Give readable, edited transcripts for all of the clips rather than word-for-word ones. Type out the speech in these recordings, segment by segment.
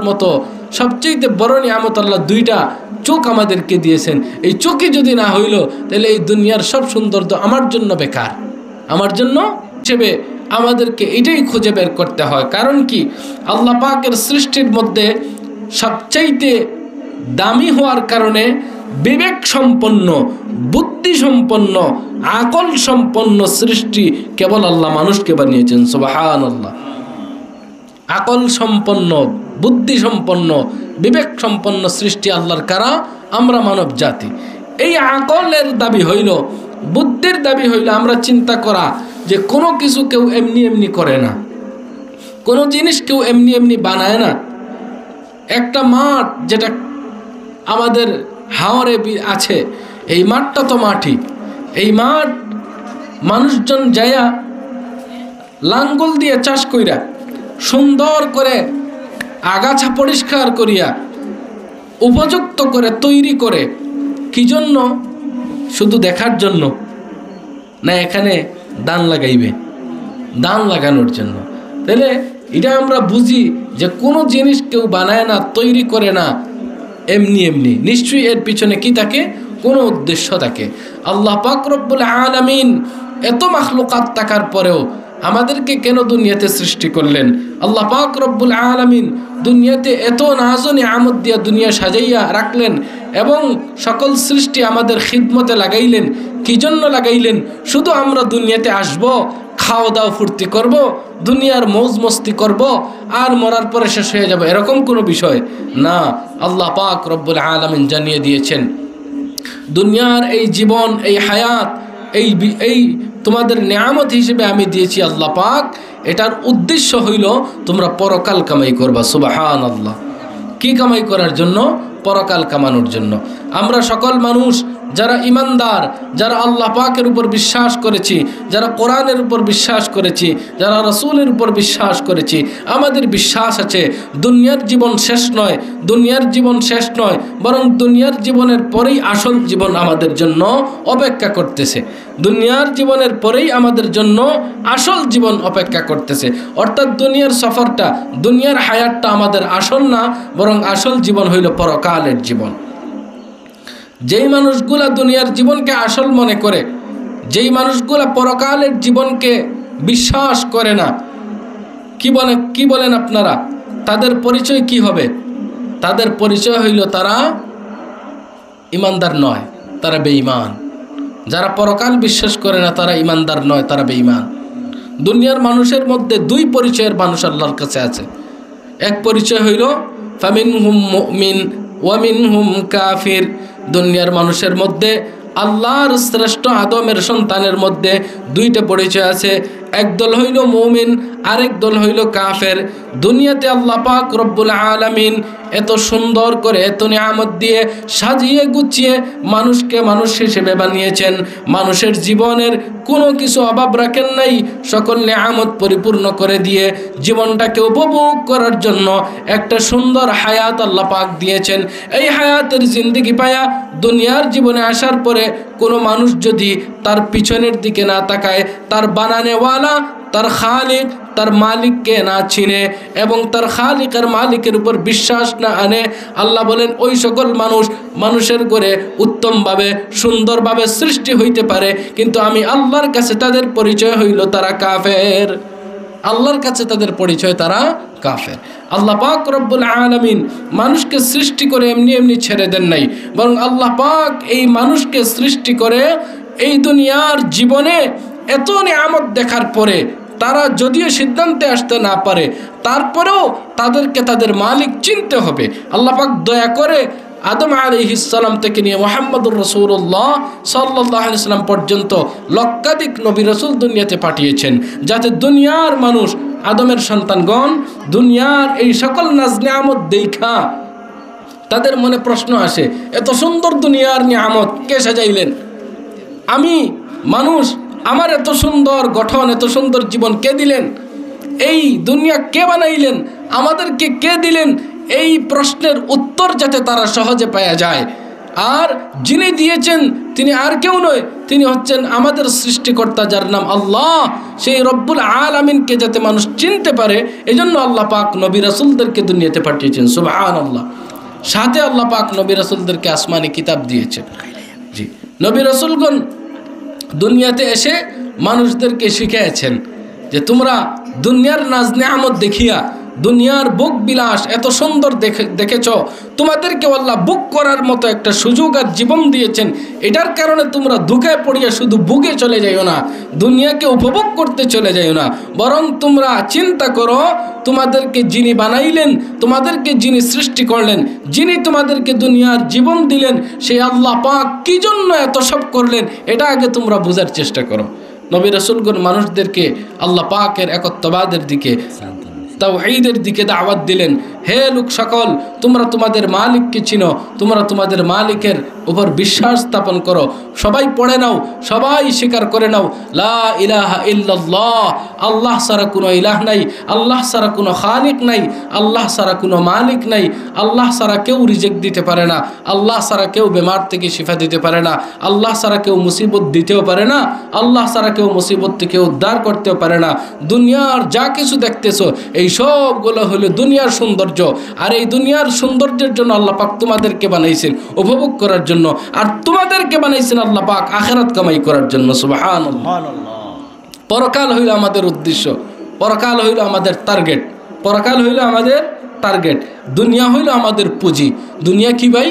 মতো সবচেয়ে বড় নিয়ামত আল্লাহ দুইটা চোখ আমাদেরকে দিয়েছেন। এই চোখই যদি না হইল তাহলে এই দুনিয়ার সব সৌন্দর্য আমার জন্য বেকার। আমার জন্য হিসেবে আমাদেরকে এটাই খুঁজে বের করতে হয়। কারণ কি, আল্লাহ পাকের সৃষ্টির মধ্যে সবচাইতে দামি হওয়ার কারণে বিবেক সম্পন্ন, বুদ্ধি সম্পন্ন, আকল সম্পন্ন সৃষ্টি কেবল আল্লাহ মানুষকে বানিয়েছেন। সুবহানাল্লাহ। আকল সম্পন্ন, বুদ্ধি সম্পন্ন, বিবেক সম্পন্ন সৃষ্টি আল্লাহর কারা? আমরা মানব জাতি। এই আকলের দাবি হইল, বুদ্ধির দাবি হইল আমরা চিন্তা করা যে কোনো কিছু কেউ এমনি এমনি করে না, কোনো জিনিস কেউ এমনি এমনি বানায় না। একটা মাঠ যেটা আমাদের হাওরে আছে, এই মাঠটা তো মাটি। এই মাঠ মানুষজন যায়া লাঙ্গল দিয়ে চাষ কইরা সুন্দর করে আগাছা পরিষ্কার করিয়া উপযুক্ত করে তৈরি করে, কি জন্য? শুধু দেখার জন্য না, এখানে ধান লাগাইবে, ধান লাগানোর জন্য। তাহলে এটা আমরা বুঝি যে কোনো জিনিস কেউ বানায় না, তৈরি করে না এমনি এমনি, নিশ্চয়ই এর পিছনে কি থাকে? কোনো উদ্দেশ্য থাকে। আল্লাহ পাক রব্বুল আলামিন এত মাখলুকাত থাকার পরেও আমাদেরকে কেন দুনিয়াতে সৃষ্টি করলেন? আল্লাহ পাক রব্বুল আলামিন দুনিয়াতে এত নাজ নিয়ামত দিয়া দুনিয়া সাজাইয়া রাখলেন এবং সকল সৃষ্টি আমাদের খিদমতে লাগাইলেন। কি জন্য লাগাইলেন? শুধু আমরা দুনিয়াতে আসব, খাওয়া দাওয়া ফুর্তি করব, দুনিয়ার মৌজ মস্তি করব, আর মরার পরে শেষ হয়ে যাব, এরকম কোনো বিষয় না। আল্লাহ পাক রব্বুল আলামিন জানিয়ে দিয়েছেন, দুনিয়ার এই জীবন, এই হায়াত, এই তোমাদের নিয়ামত হিসেবে আমি দিয়েছি আল্লাহ পাক। এটার উদ্দেশ্য হইল তোমরা পরকাল কামাই করবা। সুবহানাল্লাহ। কি কামাই করার জন্য? পরকাল কামানোর জন্য। আমরা সকল মানুষ যারা ইমানদার, যারা আল্লাহ পাকের উপর বিশ্বাস করেছি, যারা কোরআনের উপর বিশ্বাস করেছি, যারা রাসূলের উপর বিশ্বাস করেছি, আমাদের বিশ্বাস আছে দুনিয়ার জীবন শেষ নয়, দুনিয়ার জীবন শেষ নয়, বরং দুনিয়ার জীবনের পরেই আসল জীবন আমাদের জন্য অপেক্ষা করতেছে। দুনিয়ার জীবনের পরেই আমাদের জন্য আসল জীবন অপেক্ষা করতেছে। অর্থাৎ দুনিয়ার সফরটা, দুনিয়ার হায়াতটা আমাদের আসল না, বরং আসল জীবন হইল পরকালের জীবন। যেই মানুষগুলা দুনিয়ার জীবনকে আসল মনে করে, যেই মানুষগুলা পরকালের জীবনকে বিশ্বাস করে না, কি বলেন আপনারা? তাদের পরিচয় কি হবে? তাদের পরিচয় হইল তারা ইমানদার নয়, তারা বেঈমান। যারা পরকাল বিশ্বাস করে না তারা ইমানদার নয়, তারা বেঈমান। দুনিয়ার মানুষের মধ্যে দুই পরিচয়ের মানুষ আল্লাহর কাছে আছে। এক পরিচয় হইল ফামিনহুম মুমিন ওয়া মিনহুম কাফির। দুনিয়ার মানুষের মধ্যে আল্লাহর শ্রেষ্ঠ আদমের সন্তানের মধ্যে দুইটা পরিচয় আছে। এক দল হইল মুমিন, আরেক দল হইল কাফের। দুনিয়াতে আল্লাহ পাক রব্বুল আলামিন এত সুন্দর করে, এত নিয়ামত দিয়ে সাজিয়ে গুছিয়ে মানুষকে মানুষ হিসেবে বানিয়েছেন। মানুষের জীবনের কোনো কিছু অভাব রাখেন নাই, সকল নিয়ামত পরিপূর্ণ করে দিয়ে জীবনটাকে উপভোগ করার জন্য একটা সুন্দর হায়াত আল্লাহ পাক দিয়েছেন। এই হায়াতের জিন্দেগি পায়া দুনিয়ার জীবনে আসার পরে কোনো মানুষ যদি তার পিছনের দিকে না তাকায়, তার বানানেওয়ালা, তার খালিক, তার মালিককে না চিনে এবং তার খালিক আর মালিকের উপর বিশ্বাস না আনে, আল্লাহ বলেন ওই সকল মানুষের করে উত্তমভাবে, সুন্দরভাবে সৃষ্টি হইতে পারে, কিন্তু আমি আল্লাহর কাছে তাদের পরিচয় হইল তারা কাফের। আল্লাহর কাছে তাদের পরিচয় তারা কাফের। আল্লাহ পাক রব্বুল আলামিন মানুষকে সৃষ্টি করে এমনি এমনি ছেড়ে দেন নাই, বরং আল্লাহ পাক এই মানুষকে সৃষ্টি করে এই দুনিয়ার জীবনে এত নিয়ামত দেখার পরে তারা যদিও সিদ্ধান্তে আসতে না পারে, তারপরেও তাদেরকে তাদের মালিক চিনতে হবে। আল্লাহ পাক দয়া করে আদম আলাইহিস সালাম থেকে নিয়ে মুহাম্মদুর রাসূলুল্লাহ সাল্লাল্লাহু আলাইহি সাল্লাম পর্যন্ত লক্ষাধিক নবী রাসূল দুনিয়াতে পাঠিয়েছেন, যাতে দুনিয়ার মানুষ, আদমের সন্তানগণ দুনিয়ার এই সকল নাজ নিয়ামত দেখা তাদের মনে প্রশ্ন আসে, এত সুন্দর দুনিয়ার নিয়ামত কে সাজাইলেন? আমি মানুষ, আমার এত সুন্দর গঠন, এত সুন্দর জীবন কে দিলেন? এই দুনিয়া কে বানাইলেন? আমাদেরকে কে দিলেন? এই প্রশ্নের উত্তর যাতে তারা সহজে পাওয়া যায়, আর যিনি দিয়েছেন তিনি আর কেউ নয়, তিনি হচ্ছেন আমাদের সৃষ্টিকর্তা, যার নাম আল্লাহ। সেই রব্বুল আলামিনকে যাতে মানুষ চিনতে পারে, এজন্য আল্লাহ পাক নবী রাসূলদেরকে দুনিয়াতে পাঠিয়েছেন। সুবহানাল্লাহ। সাথে আল্লাহ পাক নবী রাসূলদেরকে আসমানি কিতাব দিয়েছেন। জি, নবী রাসূলগণ দুনিয়াতে এসে মানুষদেরকে শিখিয়েছেন যে তোমরা দুনিয়ার নাজ নেয়ামত দেখিয়া, দুনিয়ার বুক বিলাস এত সুন্দর দেখেছ, তোমাদেরকে আল্লাহ বুক করার মতো একটা সুযোগ আর জীবন দিয়েছেন। এটার কারণে তোমরা দুঃখে পড়িয়া শুধু বুকে চলে যাইও না, দুনিয়াকে উপভোগ করতে চলে যাইও না, বরং তোমরা চিন্তা করো তোমাদেরকে যিনি বানাইলেন, তোমাদেরকে যিনি সৃষ্টি করলেন, যিনি তোমাদেরকে দুনিয়ার জীবন দিলেন, সেই আল্লাহ পাক কি জন্য এত সব করলেন, এটা আগে তোমরা বোঝার চেষ্টা করো। নবী রাসূলগণ মানুষদেরকে আল্লাহ পাকের একত্ববাদের দিকে, তাওহীদের দিকে দাওয়াত দিলেন। হে লোক সকল, তোমরা তোমাদের মালিককে চিনো, তোমরা তোমাদের মালিকের উপর বিশ্বাস স্থাপন করো। সবাই পড়ে নাও, সবাই স্বীকার করে নাও, লা ইলাহা ইল্লাল্লাহ, আল্লাহ ছাড়া কোনো ইলাহ নাই, আল্লাহ ছাড়া কোনো খালিক নাই, আল্লাহ ছাড়া কোনো মালিক নাই, আল্লাহ ছাড়া কেউ রিজেক্ট দিতে পারে না, আল্লাহ ছাড়া কেউ বেমার থেকে শিফা দিতে পারে না, আল্লাহ ছাড়া কেউ মুসিবত দিতেও পারে না, আল্লাহ ছাড়া কেউ মুসিবত থেকে উদ্ধার করতেও পারে না। দুনিয়ার যা কিছু দেখতেছো এই সবগুলো হলো দুনিয়ার সৌন্দর্য, আর এই দুনিয়ার সৌন্দর্যের জন্য আল্লাহ পাক তোমাদেরকে বানাইছেন উপভোগ করার জন্য, আর তোমাদেরকে বানাইছেন আল্লাহ পাক আখিরাত কামাই করার জন্য। সুবহানাল্লাহ। পরকাল হইল আমাদের উদ্দেশ্য, পরকাল হইল আমাদের টার্গেট, পরকাল হইল আমাদের টার্গেট। দুনিয়া হইল আমাদের পুঁজি। দুনিয়া কি ভাই?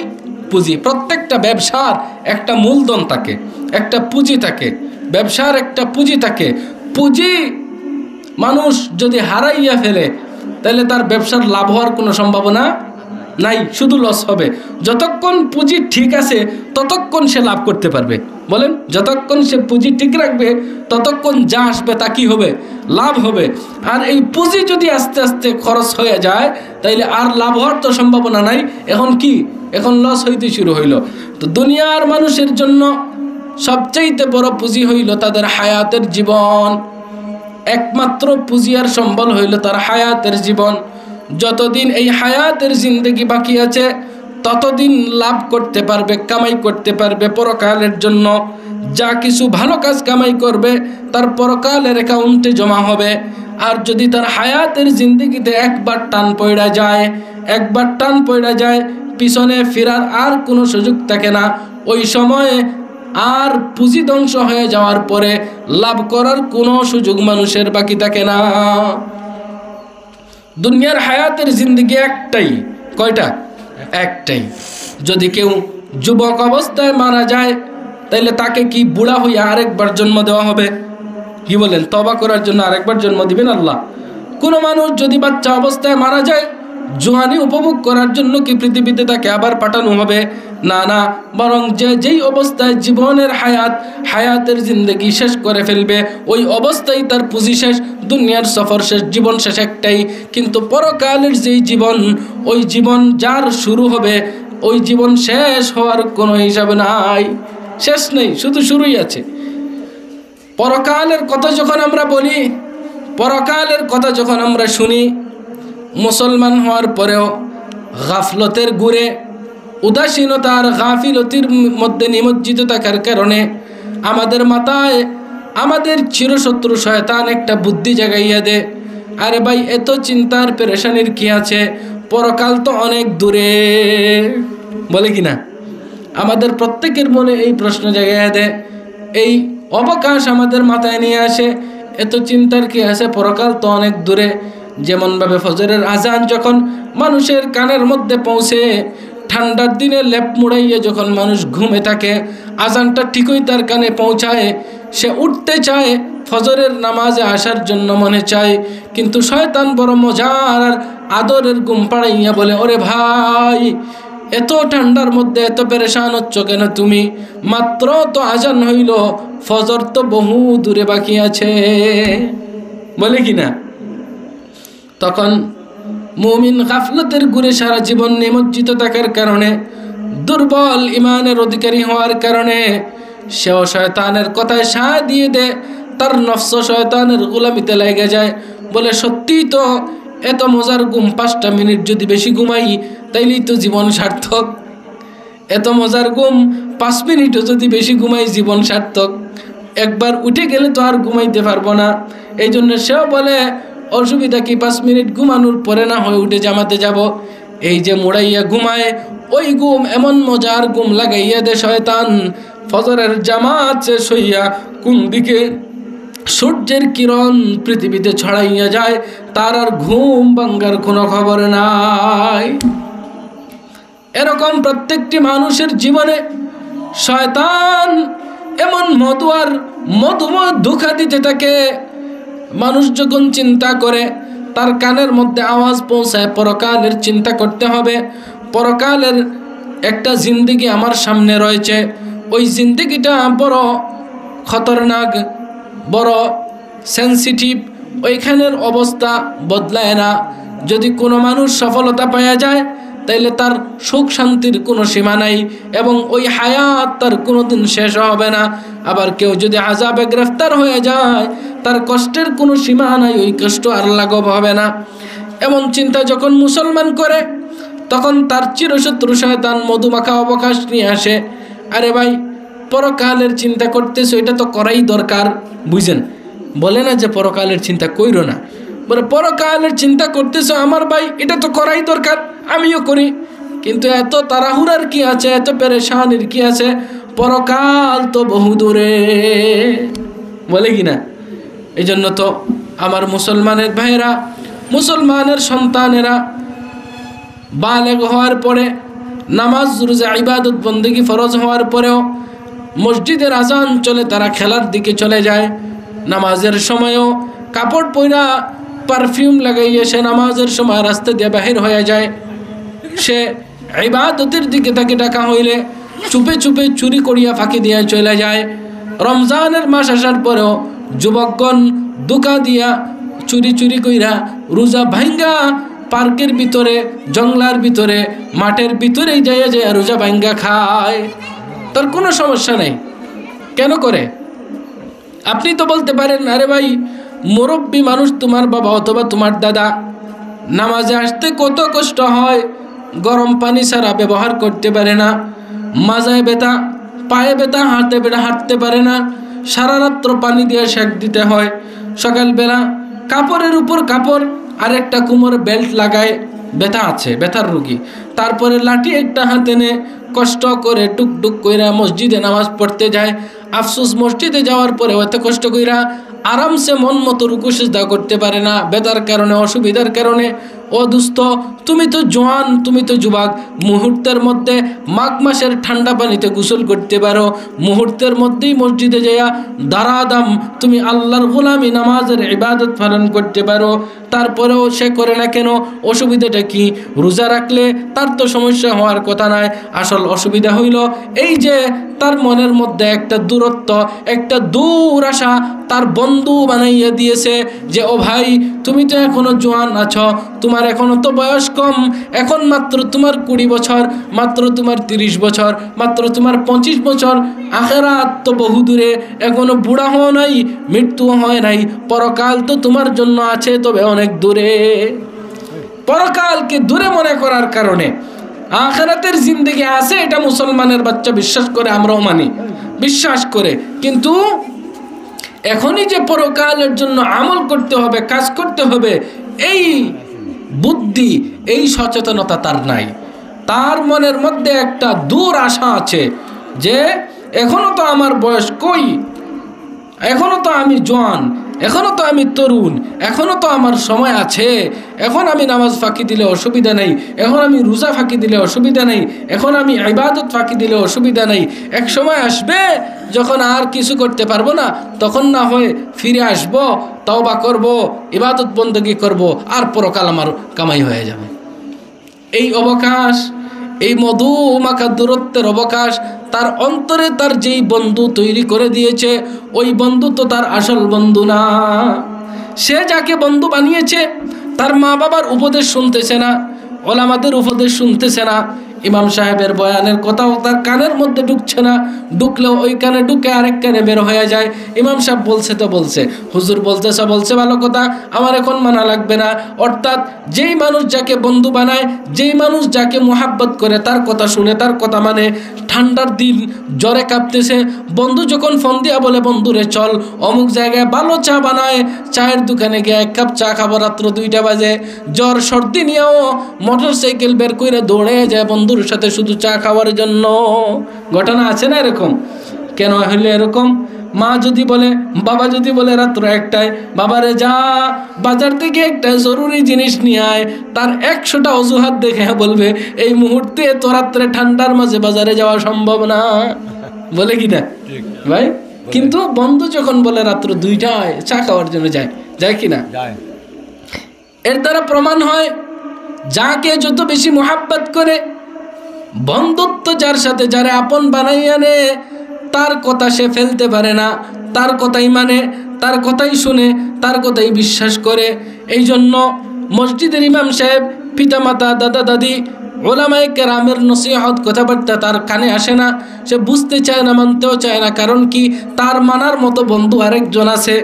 পুঁজি। প্রত্যেকটা ব্যবসার একটা মূলধন থাকে, একটা পুঁজি থাকে, ব্যবসার একটা পুঁজি থাকে। পুঁজি মানুষ যদি হারাইয়া ফেলে তাহলে তার ব্যবসার লাভ হওয়ার কোনো সম্ভাবনা নাই, শুধু লস হবে। যতক্ষণ পুঁজি ঠিক আছে ততক্ষণ সে লাভ করতে পারবে। বলেন, যতক্ষণ সে পুঁজি ঠিক রাখবে ততক্ষণ যা আসবে তা কি হবে? লাভ হবে। আর এই পুঁজি যদি আস্তে আস্তে খরচ হয়ে যায় তাইলে আর লাভ হওয়ার তো সম্ভাবনা নাই। এখন কি? এখন লস হইতে শুরু হইল। তো দুনিয়ার মানুষের জন্য সবচাইতে বড় পুঁজি হইল তাদের হায়াতের জীবন। একমাত্র পুঁজি আর সম্বল হইল তার হায়াতের জীবন। যতদিন এই হায়াতের জিন্দেগি বাকি আছে ততদিন লাভ করতে পারবে, কামাই করতে পারবে পরকালের জন্য। যা কিছু ভালো কাজ কামাই করবে তার পরকালের অ্যাকাউন্টে জমা হবে। আর যদি তার হায়াতের জিন্দেগিতে একবার টান পড়া যায়, একবার টান পড়া যায়, পিছনে ফেরার আর কোনো সুযোগ থাকে না। ওই সময়ে আর পুঁজি ধ্বংস হয়ে যাওয়ার পরে লাভ করার কোনো সুযোগ মানুষের বাকি থাকে না। দুনিয়ার হায়াতের জিন্দেগি একটাই। কয়টা? একটাই। যদি কেউ যুবক অবস্থায় মারা যায় তাহলে তাকে কি বুড়া হইয়া আরেকবার জন্ম দেওয়া হবে? কি বলেন? তওবা করার জন্য আরেকবার জন্ম দিবেন আল্লাহ? কোনো মানুষ যদি বাচ্চা অবস্থায় মারা যায় জোয়ানি উপভোগ করার জন্য কি পৃথিবীতে তাকে আবার পাঠানো হবে? না না, বরং যেই অবস্থায় জীবনের হায়াতের জিন্দেগি শেষ করে ফেলবে ওই অবস্থায় তার পুঁজি শেষ, দুনিয়ার সফর শেষ, জীবন শেষ একটাই। কিন্তু পরকালের যেই জীবন, ওই জীবন যার শুরু হবে ওই জীবন শেষ হওয়ার কোনো হিসাব নাই, শেষ নেই, শুধু শুরুই আছে। পরকালের কথা যখন আমরা বলি, পরকালের কথা যখন আমরা শুনি, মুসলমান হওয়ার পরেও গাফলতের গুরে, উদাসীনতা আর গাফিলতির মধ্যে নিমজ্জিত থাকার কারণে আমাদের মাথায় আমাদের চিরশত্রু শয়তান একটা বুদ্ধি জাগাইয়া দে, আরে ভাই এত চিন্তার পেরেশানির কি আছে, পরকাল তো অনেক দূরে। বলে কি না? আমাদের প্রত্যেকের মনে এই প্রশ্ন জাগাইয়া দে, এই অবকাশ আমাদের মাথায় নিয়ে আসে, এত চিন্তার কি আছে, পরকাল তো অনেক দূরে। যেমনভাবে ফজরের আজান যখন মানুষের কানের মধ্যে পৌঁছে, ঠান্ডার দিনে লেপ মুড়াইয়ে যখন মানুষ ঘুমে থাকে, আজানটা ঠিকই তার কানে পৌঁছায়, সে উঠতে চায়, ফজরের নামাজে আসার জন্য মনে চায়, কিন্তু শয়তান বড় মজার আর আদরের ঘুম পাড়াইয়া বলে, ওরে ভাই এত ঠান্ডার মধ্যে এত পেরেশান হচ্ছ কেন তুমি? মাত্র তো আজান হইল, ফজর তো বহু দূরে বাকি আছে। বলে কি না? তখন মুমিন গাফলতের গুরে সারা জীবন নিমজ্জিত থাকার কারণে, দুর্বল ইমানের অধিকারী হওয়ার কারণে সেও শয়তানের কথায় সায় দিয়ে দে, তার নফস শয়তানের গোলামিতে লেগে যায়। বলে সত্যিই তো এত মজার ঘুম, 5টা মিনিট যদি বেশি ঘুমাই তাইলেই তো জীবন সার্থক। এত মজার ঘুম, 5 মিনিটও যদি বেশি ঘুমাই জীবন সার্থক, একবার উঠে গেলে তো আর ঘুমাইতে পারবো না। এই জন্য সেও বলে অসুবিধা কি, 5 মিনিট ঘুমানোর পরে না হয় উঠে জামাতে যাব। এই যে মোড়াইয়া ঘুমায়, ওই ঘুম এমন মজার ঘুম লাগাইয়া দে শয়তান, ফজরের জামাত শেষ হইয়া কোন দিকে সূর্যের কিরণ পৃথিবীতে ছড়াইয়া যায় তার আর ঘুম ভাঙ্গার কোনো খবর নাই। এরকম প্রত্যেকটি মানুষের জীবনে শয়তান এমন মধুময় ধোঁকা দিতে থাকে। মানুষ যখন চিন্তা করে, তার কানের মধ্যে আওয়াজ পৌঁছায় পরকালের চিন্তা করতে হবে, পরকালের একটা জিন্দেগি আমার সামনে রয়েছে, ওই জিন্দেগিটা বড় খতরনাক, বড় সেন্সিটিভ, ওইখানের অবস্থা বদলায় না। যদি কোনো মানুষ সফলতা পাওয়া যায় তাইলে তার সুখ শান্তির কোনো সীমা নাই এবং ওই হায়াত তার কোনোদিন শেষ হবে না। আবার কেউ যদি আযাবে গ্রেফতার হয়ে যায়, তার কষ্টের কোনো সীমা নাই, ওই কষ্ট আর লাঘব হবে না। এমন চিন্তা যখন মুসলমান করে, তখন তার চিরশত্রু শয়তান মধুমাখা অবকাশ নিয়ে আসে। আরে ভাই, পরকালের চিন্তা করতেছো, এটা তো করাই দরকার, বুঝেন? বলে না যে পরকালের চিন্তা কইরো না, বলে পরকালের চিন্তা করতেছো আমার ভাই, এটা তো করাই দরকার, আমিও করি, কিন্তু এত তাড়াহুড়ার কি আছে, এত পেরেশানির কি আছে? পরকাল তো বহু দূরে, বলে কি না? এই জন্য তো আমার মুসলমানের ভাইয়েরা, মুসলমানের সন্তানেরা বালেগ হওয়ার পরে, নামাজ রোজা ইবাদত বন্দেগী ফরজ হওয়ার পরেও মসজিদের আজান চলে তারা খেলার দিকে চলে যায়। নামাজের সময়ও কাপড় পরা পারফিউম লাগাইয়ে সে নামাজের সময় রাস্তা দিয়ে বাহির হয়ে যায়। সে ইবাদতের দিকে তাকে ডাকা হইলে চুপে চুপে চুরি করিয়া ফাঁকি দিয়ে চলে যায়। রমজানের মাস আসার পরেও যুবকগণ দোকা দিয়া চুরি কইরা রোজা ভাঙ্গা পার্কের ভিতরে, জঙ্গলার ভিতরে, মাঠের ভিতরেই যায় রোজা ভাঙ্গা খায়। তার কোনো সমস্যা নেই। কেন করে? আপনি তো বলতে পারেন, আরে ভাই মুরব্বী মানুষ তোমার বাবা অথবা তোমার দাদা, নামাজে আসতে কত কষ্ট হয়, গরম পানি ছাড়া ব্যবহার করতে পারে না, মাজায় ব্যথা, পায়ে ব্যথা, হাঁটতে পারে না, সারা রাত্র পানি দিয়ে সেক দিতে হয়, সকালবেলা কাপড়ের উপর কাপড় আর একটা কোমর বেল্ট লাগায়, ব্যথা আছে, ব্যথার রোগী, তারপরে লাঠি একটা হাতে নে কষ্ট করে টুকটুক কইরা মসজিদে নামাজ পড়তে যায়। আফসোস, মসজিদে যাওয়ার পরে এত কষ্ট কইরা আরামসে মন মতো রুকু সিজদা করতে পারে না, ব্যথার কারণে, অসুবিধার কারণে। ও দুস্থ, তুমি তো জোয়ান, তুমি তো যুবক, মুহূর্তের মধ্যে মাঘ মাসের ঠান্ডা পানিতে গোসল করতে পারো, মুহূর্তের মধ্যেই মসজিদে যাইয়া দাঁড়াদাম তুমি আল্লাহর গোলামি নামাজের ইবাদত পালন করতে পারো। তারপরেও সে করে না কেন? অসুবিধাটা কি? রোজা রাখলে তার তো সমস্যা হওয়ার কথা নয়। আসল অসুবিধা হইল এই যে তার মনের মধ্যে একটা দূরত্ব, একটা দূর আশা তার বন্ধু বানাইয়া দিয়েছে যে ও ভাই তুমি তো এখনো জোয়ান আছো, তোমার এখনো তো বয়স কম, এখন মাত্র তোমার 20 বছর, মাত্র তোমার 30 বছর, মাত্র তোমার 25 বছর, আখেরাত তো বহু দূরে, এখনো বুড়া হও নাই, মৃত্যুও হয় নাই, পরকাল তো তোমার জন্য আছে তবে অনেক দূরে। পরকালকে দূরে মনে করার কারণে আখিরাতের জিন্দেগি আছে, এটা মুসলমানের বাচ্চা বিশ্বাস করে, আমরাও মানি, বিশ্বাস করে, কিন্তু এখনই যে পরকালের জন্য আমল করতে হবে, কাজ করতে হবে, এই বুদ্ধি, এই সচেতনতা তার নাই। তার মনের মধ্যে একটা দূর আশা আছে যে এখনো তো আমার বয়স কই, এখনো তো আমি জোয়ান, এখনো তো আমি তরুণ, এখনো তো আমার সময় আছে, এখন আমি নামাজ ফাঁকি দিলে অসুবিধা নেই, এখন আমি রোজা ফাঁকি দিলে অসুবিধা নেই, এখন আমি ইবাদত ফাঁকি দিলে অসুবিধা নেই। এক সময় আসবে যখন আর কিছু করতে পারবো না, তখন না হয় ফিরে আসবো, তওবা করব, ইবাদত বন্দেগী করব, আর পরকাল আমার কামাই হয়ে যাবে। এই অবকাশ, এই মধুমাখা দূরত্বের অবকাশ তার অন্তরে তার যেই বন্ধু তৈরি করে দিয়েছে, ওই বন্ধু তো তার আসল বন্ধু না। সে যাকে বন্ধু বানিয়েছে তার মা বাবার উপদেশ শুনতেছে না, ওলামাদের উপদেশ শুনতেছে না, ইমাম সাহেবের বয়ানের কথাও তার কানের মধ্যে ঢুকছে না, ঢুকলেও ওই কানে ঢুকে আরেক কানে বের হয়ে যায়। ইমাম সাহেব বলছে তো বলছে, হুজুর বলছে ভালো কথা, আমার এখন মানা লাগবে না। অর্থাৎ যেই মানুষ যাকে বন্ধু বানায়, যেই মানুষ যাকে মোহাব্বত করে, তার কথা শুনে, তার কথা মানে, ঠান্ডার দিন জ্বরে কাঁপতেছে, বন্ধু যখন ফোন দিয়া বলে বন্ধুরে চল অমুক জায়গায় ভালো চা বানায়, চায়ের দোকানে গিয়ে 1 কাপ চা খাবো, রাত্র 2টা বাজে, জ্বর সর্দি নিয়েও মোটর সাইকেল বের করে দৌড়ে যায় বন্ধুর সাথে শুধু চা খাওয়ার জন্য। ঘটনা আছে না এরকম? কেন হইলে এরকম? মা যদি বলে, বাবা যদি বলে রাত্র 1টায়, বাবারে যা বাজার থেকে একটা জরুরি জিনিস নিয়ে আয়, তার 100টা অজুহাত দেখে বলবে এই মুহূর্তে তো রাত্রে ঠান্ডার মাঝে বাজারে যাওয়া সম্ভব না, বলে কি না ভাই? কিন্তু বন্ধু যখন বলে রাত্র 2টায় চা খাওয়ার জন্য যায় কি না? এর দ্বারা প্রমাণ হয় যাকে যত বেশি মোহাব্বত করে, বন্ধুত্ব যার সাথে, যারা আপন বানাইয়া নে, তার কথা সে ফেলতে পারে না, তার কথাই মানে, তার কথাই শুনে, তার কথাই বিশ্বাস করে। এই জন্য মসজিদের ইমাম সাহেব, পিতামাতা, দাদা দাদি, ওলামায়ে কেরামের নসিহত কথাবার্তা তার কানে আসে না, সে বুঝতে চায় না, মানতেও চায় না। কারণ কি? তার মানার মতো বন্ধু আরেকজন আছে।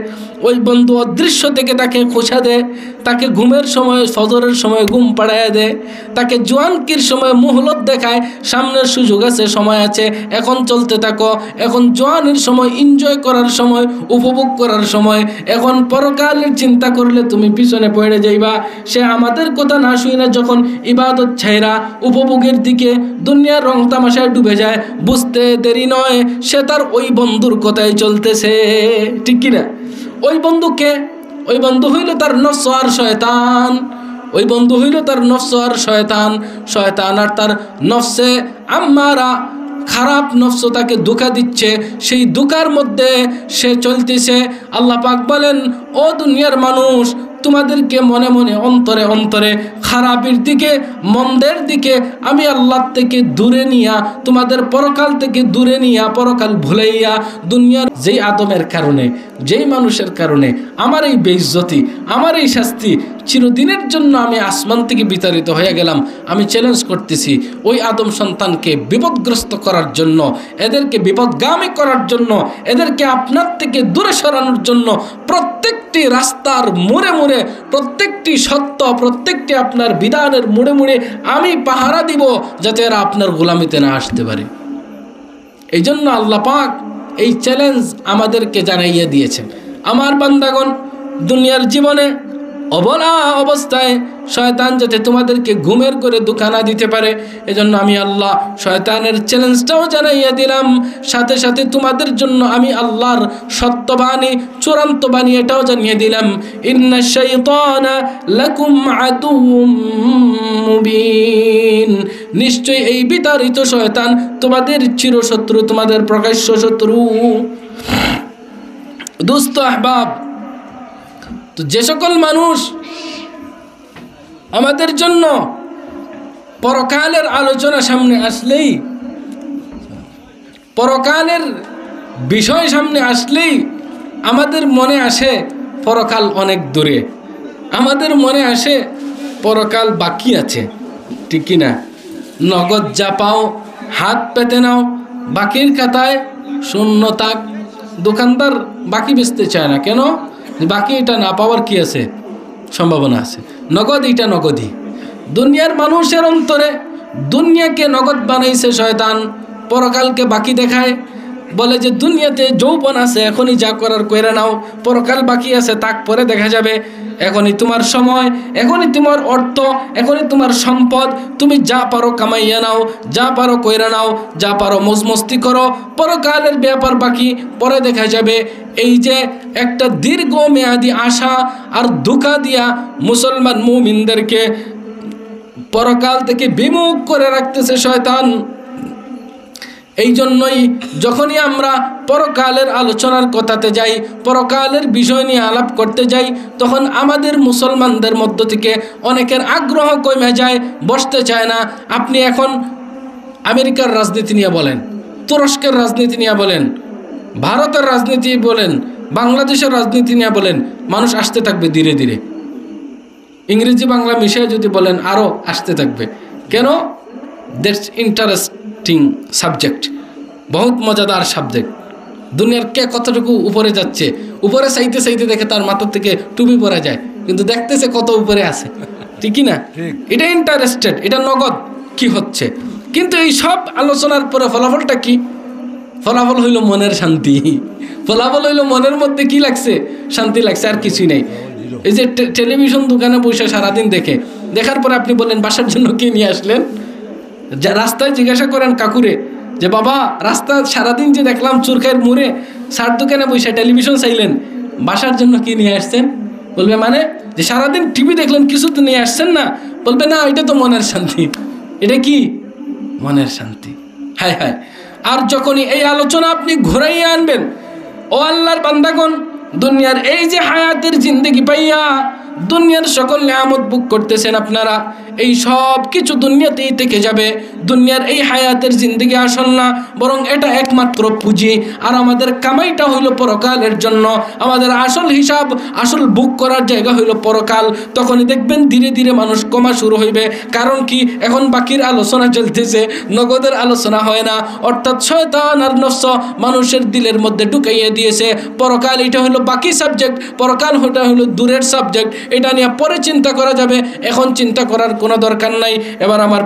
ওই বন্ধু অদৃশ্য থেকে তাকে খোঁচা দেয়, তাকে ঘুমের সময়, ফজরের সময় ঘুম পাড়াইয়া দেয়, তাকে জোয়ানকির সময় মুহলত দেখায়, সামনের সুযোগ আছে, সময় আছে, এখন চলতে থাকো, এখন জোয়ানের সময়, এনজয় করার সময়, উপভোগ করার সময়, এখন পরকালের চিন্তা করলে তুমি পিছনে পড়ে যাইবা। সে আমাদের কথা না শুই না, যখন ইবাদত ছাইরা উপভোগের দিকে, দুনিয়ার রং তামাশায় ডুবে যায়, বুঝতে দেরি নয় সে তার ওই বন্ধুর কথাই চলতেছে, ঠিক কিনা? ওই বন্ধুকে, ওই বন্ধু হইল তার নফস আর শয়তান, ওই বন্ধু হইল তার নফস আর শয়তান। শয়তান আর তার নফসে আম্মারা, খারাপ নফস তাকে ধোঁকা দিচ্ছে, সেই ধোঁকার মধ্যে সে চলতেছে। আল্লাহ পাক বলেন, ও দুনিয়ার মানুষ, তোমাদেরকে মনে মনে, অন্তরে অন্তরে খারাপের দিকে, মন্দের দিকে আমি আল্লাহ থেকে দূরে নিয়া, তোমাদের পরকাল থেকে দূরে নিয়া, পরকাল ভুলাইয়া, দুনিয়ার যেই আদমের কারণে, যেই মানুষের কারণে আমার এই বেইজ্জতি, আমার এই শাস্তি চিরদিনের জন্য আমি আসমান থেকে বিতাড়িত হয়ে গেলাম, আমি চ্যালেঞ্জ করতেছি ওই আদম সন্তানকে বিপদগ্রস্ত করার জন্য, এদেরকে বিপদগামী করার জন্য, এদেরকে আপনার থেকে দূরে সরানোর জন্য প্রত্যেকটি রাস্তার মোড়ে মোড়ে, প্রত্যেকটি সত্য, প্রত্যেকটি আপনার বিধানের মোড়ে মোড়ে আমি পাহারা দিব, যাতে এরা আপনার গোলামিতে না আসতে পারে। এই জন্য আল্লাহ পাক এই চ্যালেঞ্জ আমাদেরকে জানাইয়া দিয়েছেন। আমার বান্দাগণ, দুনিয়ার জীবনে অবলা অবস্থায় শয়তান যাতে তোমাদেরকে ঘুমের করে দুখানা দিতে পারে, এজন্য আমি আল্লাহ শয়তানের চ্যালেঞ্জটাও জানাইয়া দিলাম। সাথে সাথে তোমাদের জন্য আমি আল্লাহর সত্যবাণী, চূড়ান্ত বাণী এটাও জানিয়ে দিলাম, ইন্না শাইতানা লাকুম আদুউম মুবিন, নিশ্চয়ই এই বিতাড়িত শয়তান তোমাদের চিরশত্রু, তোমাদের প্রকাশ্য শত্রু। দোস্ত আহবাব, তো যে সকল মানুষ আমাদের জন্য পরকালের আলোচনা সামনে আসলেই, পরকালের বিষয় সামনে আসলেই আমাদের মনে আসে পরকাল অনেক দূরে, আমাদের মনে আসে পরকাল বাকি আছে, ঠিক কিনা? নগদ যা পাও হাত পেতে নাও, বাকির খাতায় শূন্য থাক। দোকানদার বাকি বেচতে চায় না, কেন? বাকি এটা না পাওয়ার কি আছে, সম্ভাবনা আছে। নগদ, এটা নগদই। দুনিয়ার মানুষের অন্তরে দুনিয়াকে নগদ বানাইছে শয়তান, পরকালকে বাকি দেখায়, বলে যে দুনিয়াতে যৌবন আছে, এখনই যা করার কইরা নাও, পরকাল বাকি আছে, তাক পরে দেখা যাবে, এখনই তোমার সময়, এখনই তোমার অর্থ, এখনই তোমার সম্পদ, তুমি যা পারো কামাইয়া নাও, যা পারো কইরা নাও, যা পারো মজমস্তি করো, পরকালের ব্যাপার বাকি, পরে দেখা যাবে। এই যে একটা দীর্ঘ মেয়াদি আশা আর ধোঁকা দিয়া মুসলমান মুমিনদেরকে পরকাল থেকে বিমুখ করে রাখতেছে শয়তান। এই জন্যই যখনই আমরা পরকালের আলোচনার কথাতে যাই, পরকালের বিষয় নিয়ে আলাপ করতে যাই, তখন আমাদের মুসলমানদের মধ্য থেকে অনেকের আগ্রহ কমে যায়, বসতে চায় না। আপনি এখন আমেরিকার রাজনীতি নিয়ে বলেন, তুরস্কের রাজনীতি নিয়ে বলেন, ভারতের রাজনীতি বলেন, বাংলাদেশের রাজনীতি নিয়ে বলেন, মানুষ আসতে থাকবে ধীরে ধীরে। ইংরেজি বাংলা মিশিয়ে যদি বলেন, আরও আসতে থাকবে। কেন? দ্যাটস ইন্টারেস্টিং সাবজেক্ট, বহুত মজাদার সাবজেক্ট। দুনিয়ার কে কতটুকু উপরে যাচ্ছে, উপরে চাইতে চাইতে দেখে তার মাথার থেকে টুপি পরা যায়, কিন্তু দেখতেছে কত উপরে আছে, ঠিকই না? এটা ইন্টারেস্টেড, এটা নগদ কি হচ্ছে। কিন্তু এই সব আলোচনার পরে ফলাফলটা কি? ফলাফল হইল মনের শান্তি। ফলাফল হইল মনের মধ্যে কি লাগছে? শান্তি লাগছে, আর কিছুই নেই। এই যে টেলিভিশন দোকানে বসে সারাদিন দেখার পরে আপনি বলেন বাসার জন্য কি নিয়ে আসলেন? রাস্তায় জিজ্ঞাসা করেন কাকুরে যে বাবা রাস্তা সারাদিন যে দেখলাম চুরখাইয়ের মোড়ে সার দোকানে বসে টেলিভিশন চাইলেন, বাসার জন্য কি নিয়ে আসছেন? বলবে মানে যে সারাদিন টিভি দেখলেন, কিছু তো নিয়ে আসছেন না? বলবে না, এটা তো মনের শান্তি। এটা কি? মনের শান্তি। হায় হায়। আর যখনই এই আলোচনা আপনি ঘুরাইয়া আনবেন, ও আল্লাহর বান্দাগণ, দুনিয়ার এই যে হায়াতের জিন্দেগি পাইয়া দুনিয়ার সকল নিয়ামত ভোগ করতেছেন আপনারা, এই সব কিছু দুনিয়াতেই থেকে যাবে। দুনিয়ার এই হায়াতের জিন্দেগি আসল না, বরং এটা একমাত্র পুঁজি। আর আমাদের কামাইটা হইল পরকালের জন্য। আমাদের আসল হিসাব, আসল ভোগ করার জায়গা হইল পরকাল। তখনই দেখবেন ধীরে ধীরে মানুষ কমা শুরু হইবে। কারণ কি? এখন বাকির আলোচনা চলতেছে, নগদের আলোচনা হয় না। অর্থাৎ শয়তান আর নফস মানুষের দিলের মধ্যে ঢুকাইয়ে দিয়েছে পরকাল এটা হলো বাকি সাবজেক্ট, পরকাল ওটা হলো দূরের সাবজেক্ট। এটা নিয়ে পরে চিন্তা করা যাবে, এখন চিন্তা করার কোনো দরকার নাই। এবার আমার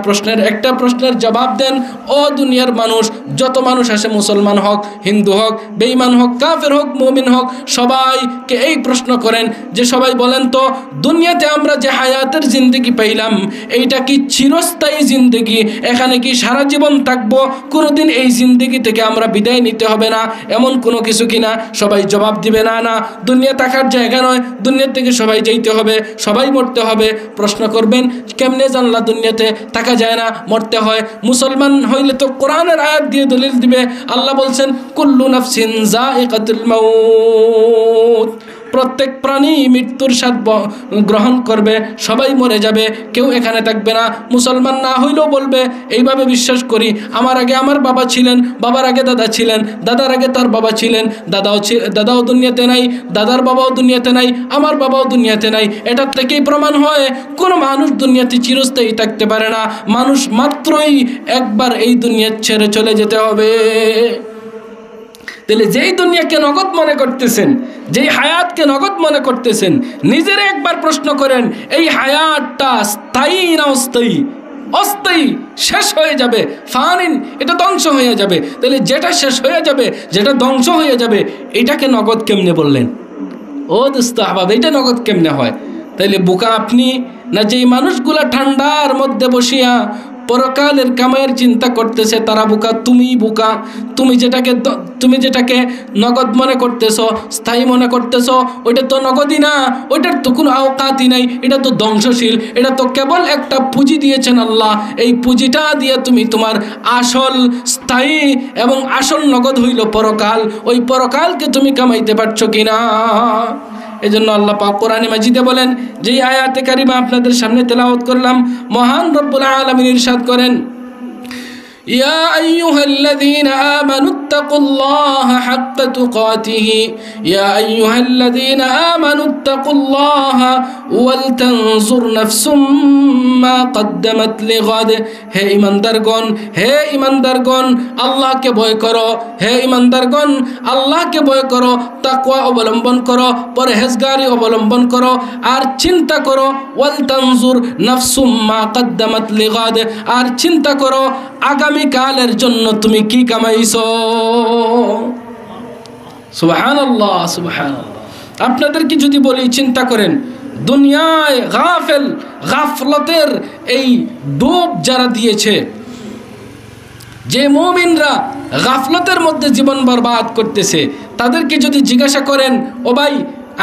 একটা প্রশ্নের জবাব দেন। ও দুনিয়ার মানুষ, যত মানুষ আসে, মুসলমান হোক, হিন্দু হোক, বেঈমান হোক, কাফের হোক, মুমিন হোক, সবাইকে এই প্রশ্ন করেন যে সবাই বলেন তো, দুনিয়াতে আমরা যে হায়াতের জিন্দেগি পাইলাম, এইটা কি চিরস্থায়ী জিন্দেগি? এখানে কি সারা জীবন থাকবো? কোনোদিন এই জিন্দেগি থেকে আমরা বিদায় নিতে হবে না, এমন কোনো কিছু কিনা? সবাই জবাব দিবে না, না, দুনিয়া থাকার জায়গা নয়, দুনিয়া থেকে সবাই যাইতে হবে, সবাই মরতে হবে। প্রশ্ন করবেন কেমনে জানলা দুনিয়াতে থাকা যায় না, মরতে হয়? মুসলমান হইলে তো কোরআনের আয়াত দিয়ে দলিল দিবে। আল্লাহ বলছেন কুল্লু নাফসিন যায়িকাতুল মাউত, প্রত্যেক প্রাণী মৃত্যুর স্বাদ গ্রহণ করবে, সবাই মরে যাবে, কেউ এখানে থাকবে না। মুসলমান না হইলেও বলবে এইভাবে বিশ্বাস করি, আমার আগে আমার বাবা ছিলেন, বাবার আগে দাদা ছিলেন, দাদার আগে তার বাবা ছিলেন, দাদাও দুনিয়াতে নাই, দাদার বাবাও দুনিয়াতে নাই, আমার বাবাও দুনিয়াতে নাই। এটার থেকেই প্রমাণ হয় কোনো মানুষ দুনিয়াতে চিরস্থায়ী থাকতে পারে না। মানুষ মাত্রই একবার এই দুনিয়া ছেড়ে চলে যেতে হবে। তাহলে যেই দুনিয়াকে নগদ মনে করতেছেন, যেই হায়াতকে নগদ মনে করতেছেন, নিজের একবার প্রশ্ন করেন এই হায়াতটা স্থায়ী না অস্থায়ী? অস্থায়ী, শেষ হয়ে যাবে, ফানিন, এটা ধ্বংস হয়ে যাবে। তাহলে যেটা শেষ হয়ে যাবে, যেটা ধ্বংস হয়ে যাবে, এটাকে নগদ কেমনে বললেন? ও দোস্ত আহবাব, এটা নগদ কেমনে হয়? তাইলে বোকা আপনি না যেই মানুষগুলা ঠান্ডার মধ্যে বসিয়া পরকালের কামাইয়ের চিন্তা করতেছে তারা বোকা? তুমিই বোকা। তুমি যেটাকে নগদ মনে করতেছো, স্থায়ী মনে করতেছো, ওইটা তো নগদই না, ওইটার তো কোনো আওকাতই নাই, এটা তো ধ্বংসশীল। এটা তো কেবল একটা পুঁজি দিয়েছেন আল্লাহ, এই পুঁজিটা দিয়ে তুমি তোমার আসল স্থায়ী এবং আসল নগদ হইল পরকাল, ওই পরকালকে তুমি কামাইতে পারছো কিনা? এজন্য আল্লাহ পাক কোরআনে মাজিদে বলেন, যেই আয়াতে কারিমা আপনাদের সামনে তেলাওয়াত করলাম, মহান রব্বুল আলামিন ইরশাদ করেন, ইয়া আইয়ুহাল্লাযীনা আমানুত্তাকুল্লাহা হাক্কা তুকাতিহি, ইয়া আইয়ুহাল্লাযীনা আমানুত্তাকুল্লাহা ওয়াল তানজুর নাফসুম মা কদ্দামাত লিগাদ। হে ঈমানদারগণ, হে ঈমানদারগণ, আল্লাহকে ভয় করো। হে ঈমানদারগণ, আল্লাহকে ভয় করো, তাকওয়া অবলম্বন করো, পরহেজগারি অবলম্বন করো, আর চিন্তা করো, ওয়াল তানজুর নাফসুম মা কদ্দামাত লিগাদ, আর চিন্তা করো আগামীকালের জন্য তুমি কি কামাইছো। সুবহানাল্লাহ, সুবহানাল্লাহ। আপনাদেরকে যদি বলি চিন্তা করেন, দুনিয়ায় গাফলতের এই ডুব যারা দিয়েছে, যে মুমিনরা গাফলতের মধ্যে জীবন বরবাদ করতেছে, তাদেরকে যদি জিজ্ঞাসা করেন, ও ভাই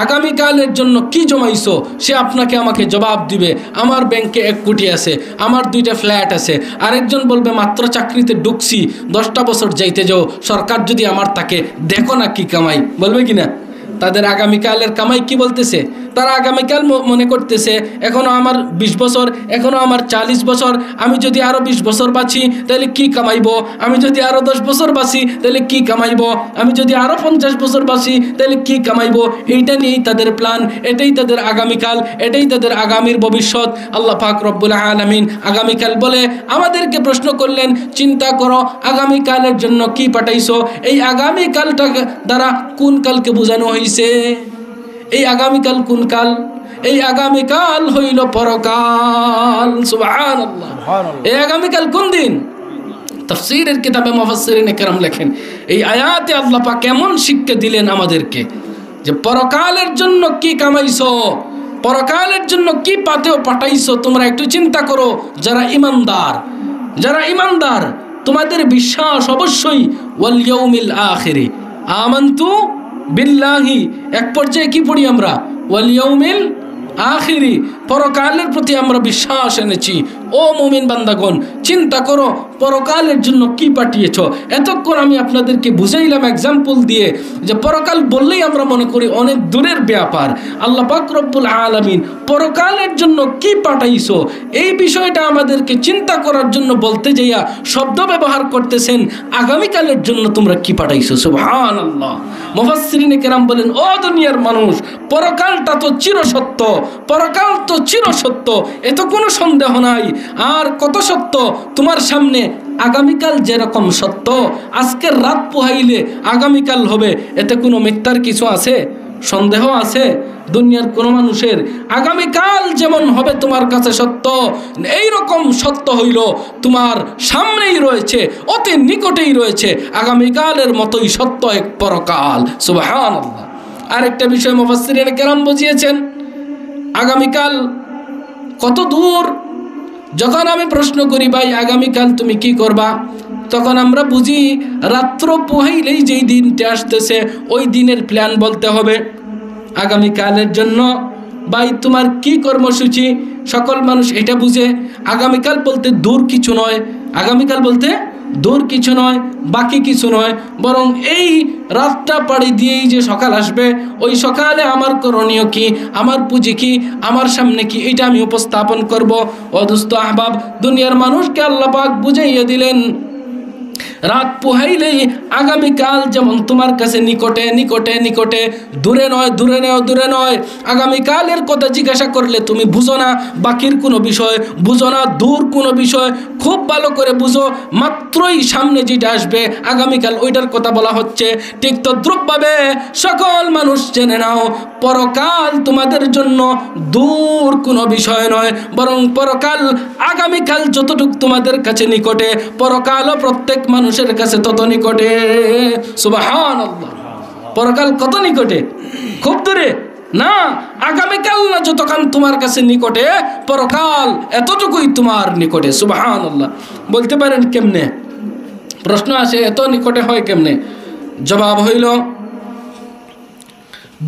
আগামীকালের জন্য কি জমাইছো, সে আপনাকে আমাকে জবাব দিবে, আমার ব্যাংকে 1 কোটি আছে, আমার 2টা ফ্ল্যাট আছে। আরেকজন বলবে মাত্র চাকরিতে ঢুকছি, 10টা বছর যাইতে যাও, সরকার যদি আমার তাকে, দেখো না কি কামাই, বলবে কি না? তাদের আগামীকালের কামাই কি বলতেছে? তারা আগামীকাল মনে করতেছে এখনও আমার 20 বছর, এখনও আমার 40 বছর, আমি যদি আরও 20 বছর বাঁচি তাহলে কি কামাইবো, আমি যদি আরও 10 বছর বাঁচি তাহলে কি কামাইবো, আমি যদি আরও 50 বছর বাঁচি তাহলে কি কামাইবো। এইটা নিয়েই তাদের প্ল্যান, এটাই তাদের আগামীকাল, এটাই তাদের আগামীর ভবিষ্যৎ। আল্লাহ পাক রব্বুল আলামিন আগামীকাল বলে আমাদেরকে প্রশ্ন করলেন, চিন্তা করো আগামীকালের জন্য কি পাঠাইছো। এই আগামীকালটা দ্বারা কোন কালকে বোঝানো হয়েছে? এই আগামীকাল কোন কাল? এই আগামীকাল হইল পরকাল। সুবহানাল্লাহ। এই আগামীকাল কোন দিন? তাফসীরের কিতাবে মুফাসসিরিনে কেরাম লেখেন এই আয়াতে আল্লাহ পাক কেমন শিক্ষা দিলেন আমাদেরকে যে পরকালের জন্য কি কামাইছো, পরকালের জন্য কি পাঠাইছো তোমরা একটু চিন্তা করো। যারা ইমানদার তোমাদের বিশ্বাস অবশ্যই ওয়াল ইয়াউমিল আখিরি, আমানতু বিল্লাহি, এক পর্যায়ে কি পড়ি আমরা? ওয়াল ইয়াউমিল আখিরি, পরকালের প্রতি আমরা বিশ্বাস এনেছি। ও মুমিন বান্দাগণ, চিন্তা করো পরকালের জন্য কি পাঠিয়েছ। এতক্ষণ আমি আপনাদেরকে বুঝাইলাম এক্সাম্পল দিয়ে যে পরকাল বললেই আমরা মনে করি অনেক দূরের ব্যাপার। আল্লাহ পাক রব্বুল আলামিন পরকালের জন্য কি পাঠাইছো এই বিষয়টা আমাদেরকে চিন্তা করার জন্য বলতে যাইয়া শব্দ ব্যবহার করতেছেন আগামীকালের জন্য তোমরা কি পাঠাইছো। সুবহানাল্লাহ। মুফাসসিরিনে কেরাম বলেন, ও দুনিয়ার মানুষ, পরকালটা তো চিরসত্য, পরকাল তো চিরসত্য, এত কোনো সন্দেহ নাই। আর কত সত্য তোমার সামনে আগামীকাল যেরকম সত্য, আজকের রাত পোহাইলে আগামীকাল হবে, এতে কোনো মিথ্যার কিছু আছে? সন্দেহ আছে দুনিয়ার কোন মানুষের? আগামীকাল যেমন হবে তোমার কাছে সত্য, এই রকম সত্য হইল তোমার সামনেই রয়েছে, অতি নিকটেই রয়েছে, আগামীকালের মতোই সত্য এক পরকাল। সুবহানাল্লাহ। আরেকটা বিষয় মুফাসসিরিনে কেরাম বুঝিয়েছেন, আগামীকাল কত দূর। যখন আমি প্রশ্ন করি ভাই আগামীকাল তুমি কি করবা, তখন আমরা বুঝি রাত্র পোহাইলেই যেই দিনটা আসতেছে ওই দিনের প্ল্যান বলতে হবে। আগামীকালের জন্য ভাই তোমার কি কর্মসূচি, সকল মানুষ এটা বুঝে। আগামীকাল বলতে দূর কিছু নয়, আগামীকাল বলতে দূর কিছু নয়, বাকি কিছু নয়, বরং এই রাতটা পাড়ি দিয়েই যে সকাল আসবে, ওই সকালে আমার করণীয় কি, আমার পুঁজি কি, আমার সামনে কি, এটা আমি উপস্থাপন করব। ও দোস্ত আহবাব, দুনিয়ার মানুষকে আল্লাহ পাক বুঝাইয়া দিলেন রাত পোহাইলেই আগামীকাল যেমন তোমার কাছে নিকটে নিকটে নিকটে, দূরে নয়, দূরে নয়, দূরে নয়। আগামীকালের কথা জিজ্ঞাসা করলে তুমি বুঝো না বাকির কোনো বিষয়, বুঝো না দূর কোনো বিষয়, খুব ভালো করে বুঝো মাত্রই সামনে যেটা আসবে আগামীকাল ওইটার কথা বলা হচ্ছে। ঠিক তদ্রূপভাবে সকল মানুষ জেনে নাও পরকাল তোমাদের জন্য দূর কোনো বিষয় নয়, বরং পরকাল আগামীকাল যতটুকু তোমাদের কাছে নিকটে, পরকালও প্রত্যেক মানুষের কাছে তত নিকটে। সুবহানাল্লাহ। পরকাল কত নিকটে? খুব দূরে না, আগামীকাল না যতক্ষণ তোমার কাছে নিকটে, পরকাল এতটুকুই তোমার নিকটে। সুবহানাল্লাহ। বলতে পারেন কেমনে? প্রশ্ন আসে এত নিকটে হয় কেমনে? জবাব হইল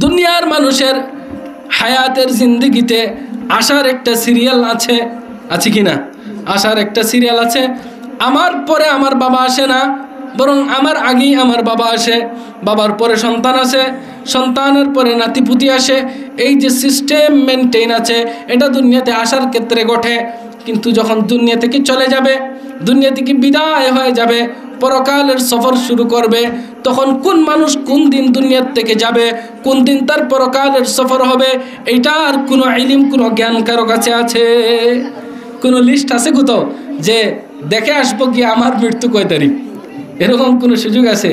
দুনিয়ার মানুষের হায়াতের জিন্দেগিতে আসার একটা সিরিয়াল আছে, আছে কি না? আসার একটা সিরিয়াল আছে। আমার পরে আমার বাবা আসে না, বরং আমার আগেই আমার বাবা আসে, বাবার পরে সন্তান আসে, সন্তানের পরে নাতিপুতি আসে। এই যে সিস্টেম মেনটেন আছে, এটা দুনিয়াতে আসার ক্ষেত্রে ঘটে। কিন্তু যখন দুনিয়া থেকে চলে যাবে, দুনিয়া থেকে বিদায় হয়ে যাবে, পরকালের সফর শুরু করবে, তখন কোন মানুষ কোন দিন দুনিয়ার থেকে যাবে, কোন দিন তার পরকালের সফর হবে, এইটার কোনো ইলম, কোনো জ্ঞান কারো কাছে আছে? কোনো লিস্ট আছে কোথাও যে দেখে আসবো কি আমার মৃত্যু কয় তারিখ? এরকম কোনো সুযোগ আছে?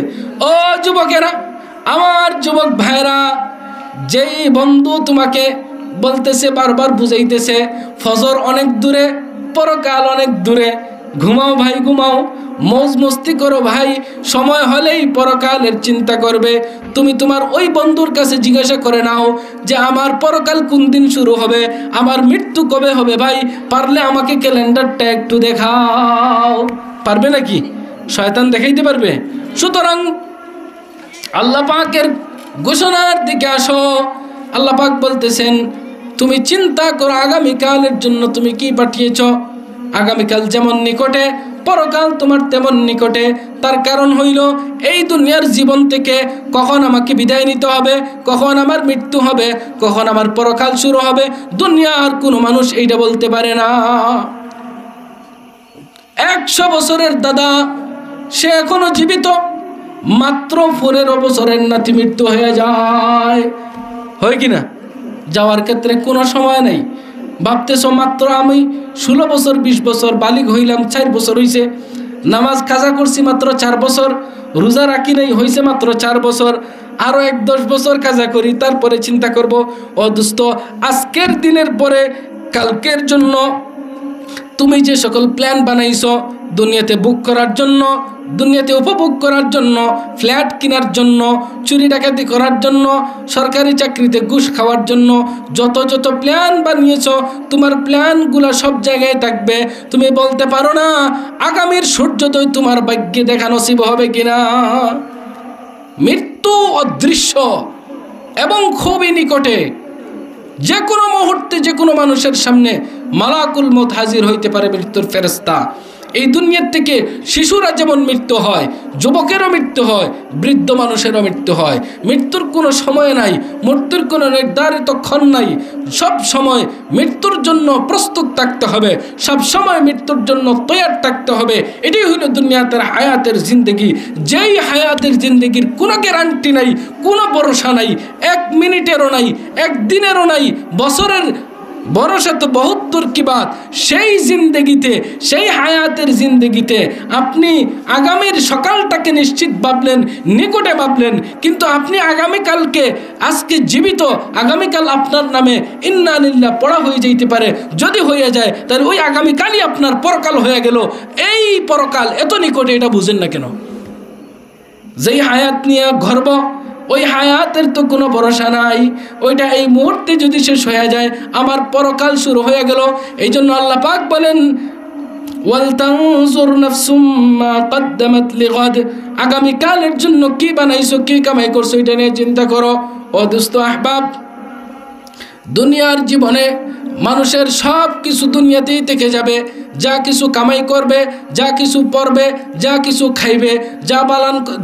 ও যুবকেরা, আমার যুবক ভাইরা, যেই বন্ধু তোমাকে বলতেছে, বারবার বুঝাইতেছে ফজর অনেক দূরে, পরকাল অনেক দূরে, ঘুমাও ভাই ঘুমাও, মৌজ মস্তি করো ভাই, সময় হলেই পরকালের চিন্তা করবে, তুমি তোমার ওই বন্ধুর কাছে জিজ্ঞাসা করে নাও যে আমার পরকাল কোন দিন শুরু হবে, আমার মৃত্যু কবে হবে ভাই, পারলে আমাকে ক্যালেন্ডারটা একটু দেখাও। পারবে নাকি? শয়তান দেখাইতে পারবে? সুতরাং আল্লাহ পাকের ঘোষণার দিকে আসো। আল্লাহ পাক বলতেছেন তুমি চিন্তা করো আগামীকালের জন্য তুমি কি পাঠিয়েছ। আগামীকাল যেমন নিকটে পরকাল তোমার তেমন নিকটে। তার কারণ হইল এই দুনিয়ার জীবন থেকে কখন আমাকে বিদায় নিতে হবে, কখন আমার মৃত্যু হবে, কখন আমার পরকাল শুরু হবে, দুনিয়ার কোনো মানুষ এইটা বলতে পারে না। 100 বছরের দাদা সে এখনো জীবিত, মাত্র 15 বছরের নাতি মৃত্যু হয়ে যায়, হয় কি না? যাওয়ার ক্ষেত্রে কোনো সময় নেই। ভাবতেছ মাত্র আমি 16 বছর 20 বছর বালিগ হইলাম, 4 বছর হইছে, নামাজ কাজা করছি মাত্র 4 বছর, রোজা রাখি নাই হইছে মাত্র 4 বছর, আরো 1-10 বছর কাজা করি তারপরে চিন্তা করব। ও দোস্ত, আজকের দিনের পরে কালকের জন্য তুমি যে সকল প্ল্যান বানাইছো দুনিয়াতে বুক করার জন্য, দুনিয়াতে উপভোগ করার জন্য, ফ্ল্যাট কেনার জন্য, চুরি ডাকাতি করার জন্য, সরকারি চাকরিতে ঘুষ খাওয়ার জন্য যত যত প্ল্যান বানিয়েছো, তোমার প্ল্যানগুলো সব জায়গায় থাকবে। তুমি বলতে পারো না আগামীর সূর্যোদয় তোমার ভাগ্যে দেখা নসিব হবে কিনা। মৃত্যু অদৃশ্য এবং খুবই নিকটে। যে কোনো মুহূর্তে যে কোনো মানুষের সামনে মালাকুল মউত হাজির হইতে পারে, মৃত্যুর ফেরেশতা। এই দুনিয়ার থেকে শিশুরা যেমন মৃত্যু হয়, যুবকেরও মৃত্যু হয়, বৃদ্ধ মানুষেরও মৃত্যু হয়। মৃত্যুর কোনো সময় নাই, মৃত্যুর কোনো নির্ধারিত ক্ষণ নাই। সব সময় মৃত্যুর জন্য প্রস্তুত থাকতে হবে, সব সময় মৃত্যুর জন্য তৈয়ার থাকতে হবে। এটাই হইল দুনিয়াতের হায়াতের জিন্দেগি। যেই হায়াতের জিন্দেগির কোনো গ্যারান্টি নাই, কোনো ভরসা নাই, 1 মিনিটেরও নাই, 1 দিনেরও নাই, বছরের ভরসা তো বহুত দূর কি বাত। সেই জিন্দেগিতে, সেই হায়াতের জিন্দেগিতে আপনি আগামীর সকালটাকে নিশ্চিত ভাবলেন, নিকটে ভাবলেন, কিন্তু আপনি আগামীকালকে, আজকে জীবিত, আগামীকাল আপনার নামে ইন্না লিল্লাহ পড়া হয়ে যাইতে পারে। যদি হয়ে যায় তাহলে ওই আগামীকালই আপনার পরকাল হয়ে গেল। এই পরকাল এত নিকটে, এটা বুঝেন না কেন? যেই হায়াত নিয়ে গর্ব, ওই হায়াতের তো কোনো ভরসা নাই। ওইটা এই মুহূর্তে যদি শেষ হয়ে যায়, আমার পরকাল শুরু হয়ে গেল। এই জন্য আল্লাহ পাক বলেন ওয়ালতানজুর নাফসুম মা কদ্দামাত লিগাদ, আগামীকালের জন্য কি বানাইছো, কি কামাই করছো, এটা নিয়ে চিন্তা করো। ও দোস্ত আহবাব, দুনিয়ার জীবনে মানুষের সব কিছু দুনিয়াতেই থেকে যাবে। যা কিছু কামাই করবে, যা কিছু পড়বে, যা কিছু খাইবে, যা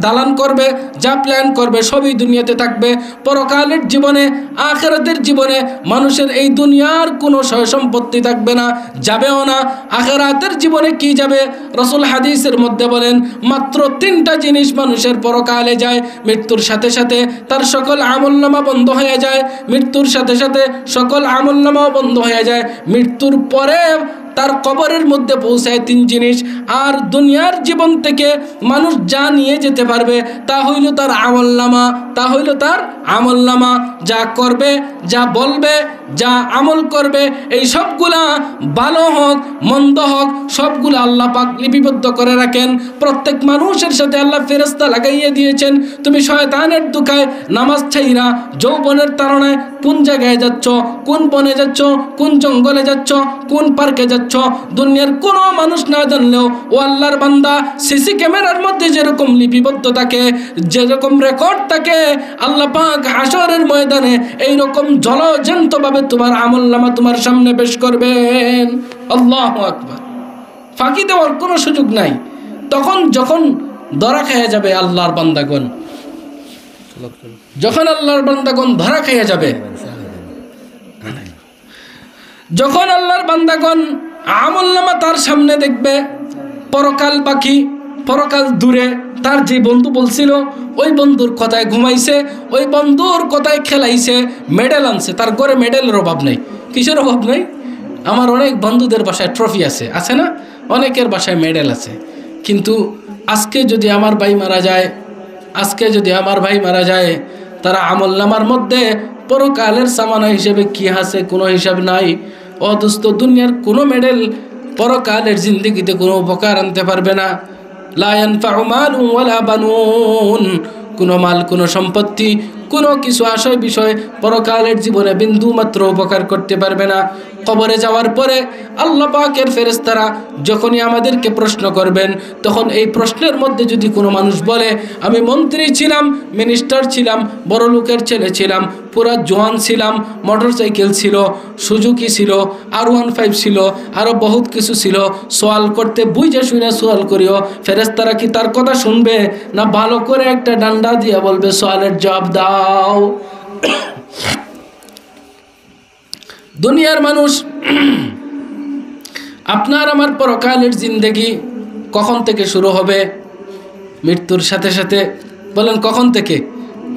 দালান করবে, যা প্ল্যান করবে, সবই দুনিয়াতে থাকবে। পরকালের জীবনে, আখিরাতের জীবনে মানুষের এই দুনিয়ার কোনো সয় সম্পত্তি থাকবে না, যাবেও না। আখিরাতের জীবনে কি যাবে? রাসূল হাদিসের মধ্যে বলেন মাত্র 3টা জিনিস মানুষের পরকালে যায়। মৃত্যুর সাথে সাথে তার সকল আমলনামা বন্ধ হয়ে যায়, মৃত্যুর সাথে সাথে সকল আমলনামাও বন্ধ হয়ে যায়। মৃত্যুর পরে তার কবরের মধ্যে পৌঁছায় 3 জিনিস। আর দুনিয়ার জীবন থেকে মানুষ যা নিয়ে যেতে পারবে তা হইল তার আমলনামা, তা হইল তার আমলনামা। যা করবে, যা বলবে, যা আমল করবে, এই সবগুলা ভালো হোক মন্দ হোক, সবগুলো আল্লাহ পাক লিপিবদ্ধ করে রাখেন। প্রত্যেক মানুষের সাথে আল্লাহ ফেরেশতা লাগাইয়ে দিয়েছেন। তুমি শয়তানের দুকায় নামাজ ছাইরা যৌবনের তাড়নায় কোন জায়গায় যাচ্ছ, কোন বনে যাচ্ছ, কোন জঙ্গলে যাচ্ছ, কোন পার্কে যাচ্ছ, দুনিয়ার কোনো মানুষ না জানলেও ও আল্লাহর বান্দা সিসি ক্যামেরার মধ্যে যেরকম লিপিবদ্ধ থাকে, যেরকম রেকর্ড থাকে, আল্লাহ পাক হাশরের ময়দানে এইরকম জলজ্যান্তভাবে তোমার আমলনামা তোমার সামনে পেশ করবেন। আল্লাহু আকবার। ফাঁকি দেওয়ার কোনো সুযোগ নাই। তখন যখন ধরা খাইয়া যাবে আল্লাহর বান্দাগণ, যখন আল্লাহর বান্দাগণ ধরা খাইয়া যাবে, যখন আল্লাহর বান্দাগণ আমলনামা তার সামনে দেখবে, পরকাল বাকি, পরকাল দূরে, তার যে বন্ধু বলছিল ওই বন্ধুর কথায় ঘুমাইছে, ওই বন্ধুর কথায় খেলাইছে, মেডেল আনছে, তার ঘরে মেডেলের অভাব নেই। কিসের অভাব নেই? আমার অনেক বন্ধুদের বাসায় ট্রফি আছে না, অনেকের বাসায় মেডেল আছে। কিন্তু আজকে যদি আমার ভাই মারা যায়, আজকে যদি আমার ভাই মারা যায়, তারা আমলনামার মধ্যে পরকালের সামানা হিসেবে কি আছে? কোনো হিসাব নাই। অদুস্ত দুনিয়ার কোনো মেডেল পরকালের জিন্দেগিতে কোনো উপকার আনতে পারবে না। লা ইয়ানফাউ মালুন ওয়ালা বানুন, কোনো মাল, কোনো সম্পত্তি, কোনো কিছু আশয় বিষয় পরকালের জীবনে বিন্দু মাত্র উপকার করতে পারবে না। কবরে যাওয়ার পরে আল্লাহ পাকের ফেরেশতারা যখনই আমাদেরকে প্রশ্ন করবেন, তখন এই প্রশ্নের মধ্যে যদি কোনো মানুষ বলে আমি মন্ত্রী ছিলাম, মিনিস্টার ছিলাম, বড় লোকের ছেলে ছিলাম, পুরা জোয়ান ছিলাম, মোটরসাইকেল ছিল, সুজুকি ছিল, R15 ছিল, আরও বহুত কিছু ছিল। সোয়াল করতে বুঝে শুনে সোয়াল করিও। ফেরেশতারা কি তার কথা শুনবে, না ভালো করে একটা ডান্ডা দিয়ে বলবে সোয়ালের জবাব দাও? দুনিয়ার মানুষ, আপনার আমার পরকালের জিন্দেগি কখন থেকে শুরু হবে? মৃত্যুর সাথে সাথে। বলেন কখন থেকে?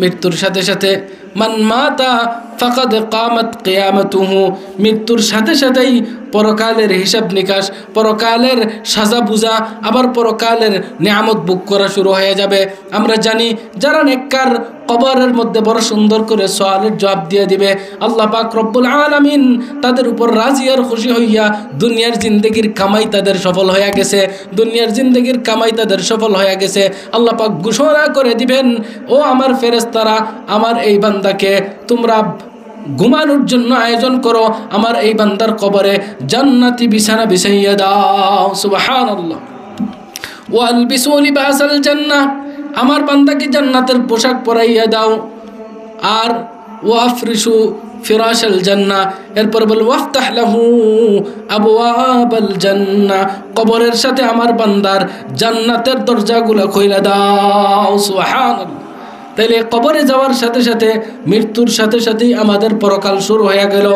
মৃত্যুর সাথে সাথে। মান মাতা ফাকাদ কামাত কিয়ামাতুহু। মৃত্যুর সাথে সাথেই পরকালের হিসাব নিকাশ, পরকালের সাজা বুঝা, আবার পরকালের নিয়ামত ভোগ করা শুরু হয়ে যাবে। আমরা জানি যারা নেককার কবরের মধ্যে বড় সুন্দর করে সওয়ালের জবাব দিয়ে দিবে। আল্লাহ পাক রব্বুল আলামিন তাদের উপর রাজি আর খুশি হইয়া দুনিয়ার জিন্দেগির কামাই তাদের সফল হয়ে গেছে, দুনিয়ার জিন্দেগির কামাই তাদের সফল হয়ে গেছে। আল্লাহ পাক ঘোষণা করে দিবেন, ও আমার ফেরেশতারা, আমার এই বান্দাকে তোমরা ঘুমানোর জন্য আয়োজন করো, আমার এই বান্দার কবরে জান্নাতি বিছানা বিছাইয়া দাও। সুবহানাল্লাহ। ওয়ালবিসু লিবাসাল জান্নাহ, আমার বান্দাকে জান্নাতের পোশাক পরাইয়া দাও। আর ওয়াফরিশু ফিরাশাল জান্নাহ, এরপর বল ওয়াফতাহ লাহু আবওয়াবাল জান্নাহ, কবরের সাথে আমার বান্দার জান্নাতের দরজাগুলো খুইলা দাও। সুবহানাল্লাহ। তাইলে কবরে যাওয়ার সাথে সাথে, মৃত্যুর সাথে সাথেই আমাদের পরকাল শুরু হয়ে গেল।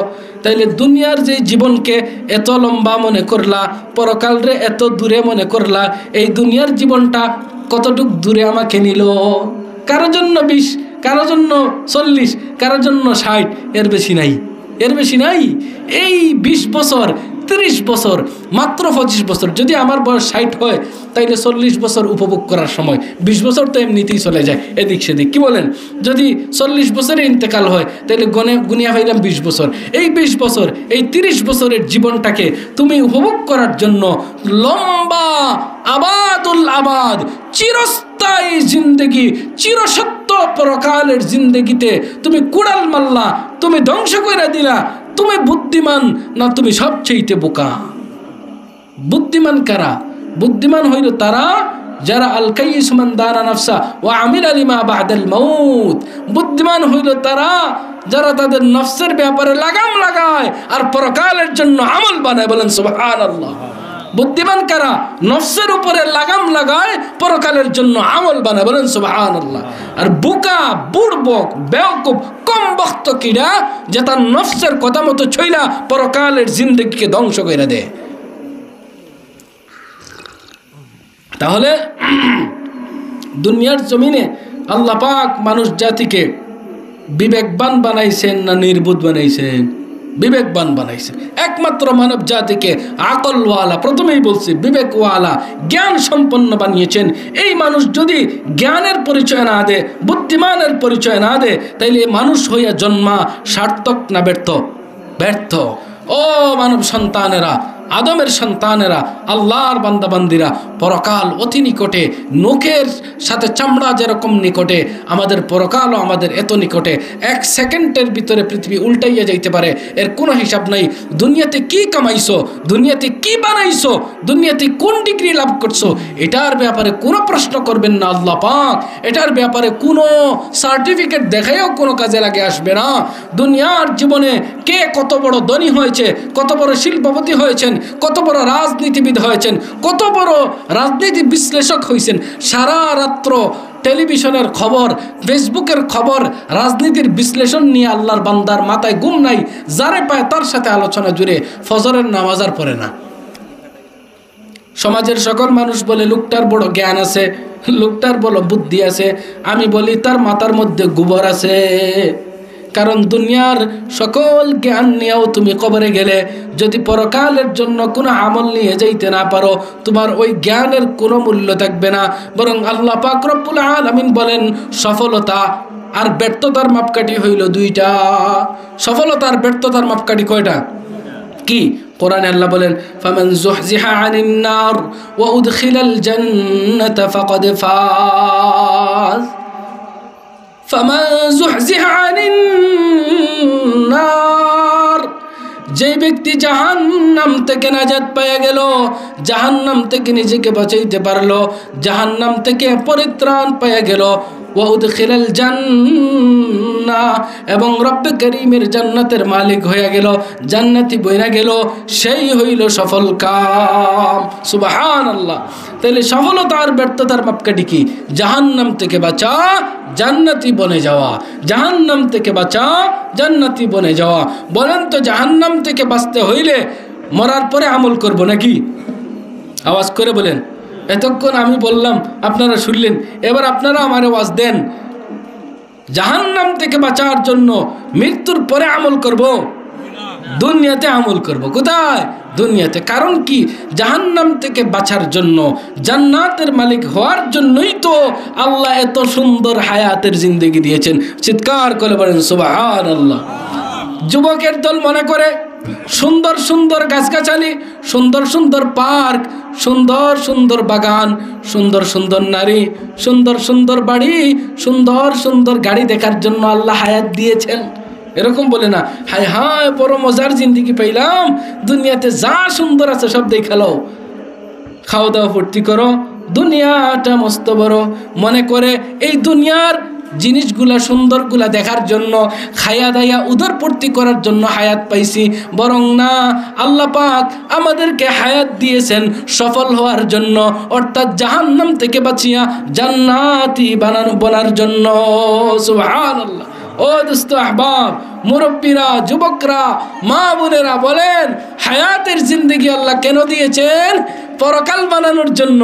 তাইলে দুনিয়ার যে জীবনকে এত লম্বা মনে করলা, পরকাল রে এত দূরে মনে করলা, এই দুনিয়ার জীবনটা কতটুক দূরে আমাকে নিল? কারোর জন্য 20, কারোর জন্য 40, কারোর জন্য 60, এর বেশি নাই, এর বেশি নাই। এই 20 বছর, 30 বছর, মাত্র 25 বছর। যদি আমার বয়স 60 হয়, তাইলে 40 বছর উপভোগ করার সময়, 20 বছর তো এমনিতেই চলে যায় এদিক সেদিক। কি বলেন? যদি 40 বছরে ইন্তেকাল হয়, তাইলে গুনিয়া হইলাম 20 বছর। এই 20 বছর, এই 30 বছরের জীবনটাকে তুমি উপভোগ করার জন্য লম্বা আবাদুল আবাদ, চিরস্থায়ী জিন্দেগি, চিরসত্য পরকালের জিন্দেগিতে তুমি কুড়াল মারলা, তুমি ধ্বংস করে দিলা। তুমি বুদ্ধিমান না তুমি সবচেয়ে বোকা? বুদ্ধিমান কারা? বুদ্ধিমান হইল তারা যারা আল কাইয়িস মান দানা নাফসা ওয়া আমিলা লিমা বাদাল মাউত। বুদ্ধিমান হইল তারা যারা তাদের নফসের ব্যাপারে লাগাম লাগায় আর পরকালের জন্য আমল বানায়। বলেন সুবহানাল্লাহ। বুদ্ধিমান কারা? নফসের উপরে লাগাম লাগায়, পরকালের জন্য আমল বানায়। বলেন সুবহানাল্লাহ। আর বোকা, বুড়বক, বেওকুফ, কম বক্ত কিরা যে তার নফসের কথা মতো ছইলা পরকালের জিন্দেগিকে ধ্বংস করে দেয়। তাহলে দুনিয়ার জমিনে আল্লাহ পাক মানুষ জাতিকে বিবেকবান বানাইছেন না নির্বুধ বানাইছেন? বিবেকবান বানাইছেন। একমাত্র মানব জাতিকে আকলওয়ালা, প্রথমেই বলছি বিবেকওয়ালা, জ্ঞান সম্পন্ন বানিয়েছেন। এই মানুষ যদি জ্ঞানের পরিচয় না দেয়, বুদ্ধিমানের পরিচয় না দেয়, তাইলে মানুষ হইয়া জন্মা সার্থক না ব্যর্থ? ব্যর্থ। ও মানব সন্তানেরা, আদমের সন্তানেরা, আল্লাহর বান্দাবান্দিরা, পরকাল অতি নিকটে, নখের সাথে চামড়া যেরকম নিকটে, আমাদের পরকালও আমাদের এত নিকটে। 1 সেকেন্ডের ভিতরে পৃথিবী উল্টাইয়া যাইতে পারে, এর কোনো হিসাব নাই। দুনিয়াতে কি কামাইছো, দুনিয়াতে কি বানাইছো, দুনিয়াতে কোন ডিগ্রি লাভ করছো, এটার ব্যাপারে কোনো প্রশ্ন করবেন না আল্লাহ পাক। এটার ব্যাপারে কোনো সার্টিফিকেট দেখাইও কোনো কাজে লাগে আসবে না। দুনিয়ার জীবনে কে কত বড় ধনী হয়েছে, কত বড় শিল্পপতি হয়েছেন, কত বড় রাজনীতিবিদ হয়েছেন, কত বড় রাজনীতি বিশ্লেষক হয়েছেন, সারা রাত্র টেলিভিশনের খবর, ফেসবুকের খবর, রাজনীতির বিশ্লেষণ নিয়ে আল্লাহর বান্দার মাথায় ঘুম নাই। যারে পায় তার সাথে আলোচনা জুড়ে, ফজরের নামাজ আর পড়ে না। সমাজের সকল মানুষ বলে লোকটার বড় জ্ঞান আছে, লোকটার বড় বুদ্ধি আছে। আমি বলি তার মাথার মধ্যে গোবর আছে। কারণ দুনিয়ার সকল জ্ঞান নিয়েও তুমি কবরে গেলে, যদি পরকালের জন্য কোনো আমল নিয়ে যাইতে না পারো, তোমার ওই জ্ঞানের কোনো মূল্য থাকবে না। বরং আল্লাহ পাক রব্বুল আলামিন বলেন, সফলতা আর ব্যর্থতার মাপকাঠি হইল 2টা। সফলতা আর ব্যর্থতার মাপকাঠি কয়টা? কি? কোরআনে আল্লাহ বলেন, ফামান যুহজিহা আনিন নার ওয়া উদখিলাল জান্নাতা ফাকাদ ফাজ। ফামান যুহজিহা আনিন নার, যে ব্যক্তি জাহান্নাম থেকে নাজাত পেয়ে গেল, জাহান্নাম থেকে নিজেকে বাঁচাইতে পারলো, জাহান্নাম থেকে পরিত্রাণ পেয়ে গেল, ওয়া উদখিলাল জান্নাহ, এবং রব্বে করিমের জান্নাতের মালিক হয়ে গেল, জান্নাতি বইরা গেল, সেই হইল সফল কাম। সুবহানাল্লাহ। তাহলে সফলতা আর ব্যর্থতার মাপকাঠি কি? জাহান্নাম থেকে বাঁচা, জান্নাতি বনে যাওয়া। জাহান্নাম থেকে বাঁচা, জান্নাতি বনে যাওয়া। বলেন তো, জাহান্নাম থেকে বাঁচতে হইলে মরার পরে আমল করব নাকি? আওয়াজ করে বলেন। এতক্ষণ আমি বললাম, আপনারা শুনলেন, এবার আপনারা আমার আওয়াজ দেন। জাহান্নাম থেকে বাঁচার জন্য মৃত্যুর পরে আমল করব, দুনিয়াতে আমল করব। কোথায়? দুনিয়াতে। কারণ কি? জাহান্নাম থেকে বাঁচার জন্য, জান্নাতের মালিক হওয়ার জন্যই তো আল্লাহ এত সুন্দর হায়াতের জিন্দেগি দিয়েছেন। চিৎকার করে বলেন সুবহানাল্লাহ। যুবকের দল মনে করে সুন্দর সুন্দর গাছগাছালি, সুন্দর সুন্দর পার্ক, সুন্দর সুন্দর বাগান, সুন্দর সুন্দর নারী, সুন্দর সুন্দর বাড়ি, সুন্দর সুন্দর গাড়ি দেখার জন্য আল্লাহ হায়াত দিয়েছেন। এরকম বলে না, হায় হায় বড় মজার জিন্দেগি পাইলাম, দুনিয়াতে যা সুন্দর আছে সব দেখালো, খাওয়া দাওয়া ফুর্তি করো, দুনিয়াটা মস্ত বড়। মনে করে এই দুনিয়ার জিনিসগুলা সুন্দরগুলা দেখার জন্য, খায়া দায়া উদর পূর্তি করার জন্য হায়াত পাইছি। বরং না, আল্লাহ পাক আমাদেরকে হায়াত দিয়েছেন সফল হওয়ার জন্য, অর্থাৎ জাহান্নাম থেকে বাঁচিয়া জান্নাতি বনার জন্য। সুবহানাল্লাহ। ও দোস্ত, আহবাব, মুরব্বীরা, যুবকরা, মা বোনেরা, বলেন হায়াতের জিন্দেগি আল্লাহ কেন দিয়েছেন? পরকাল বানানোর জন্য,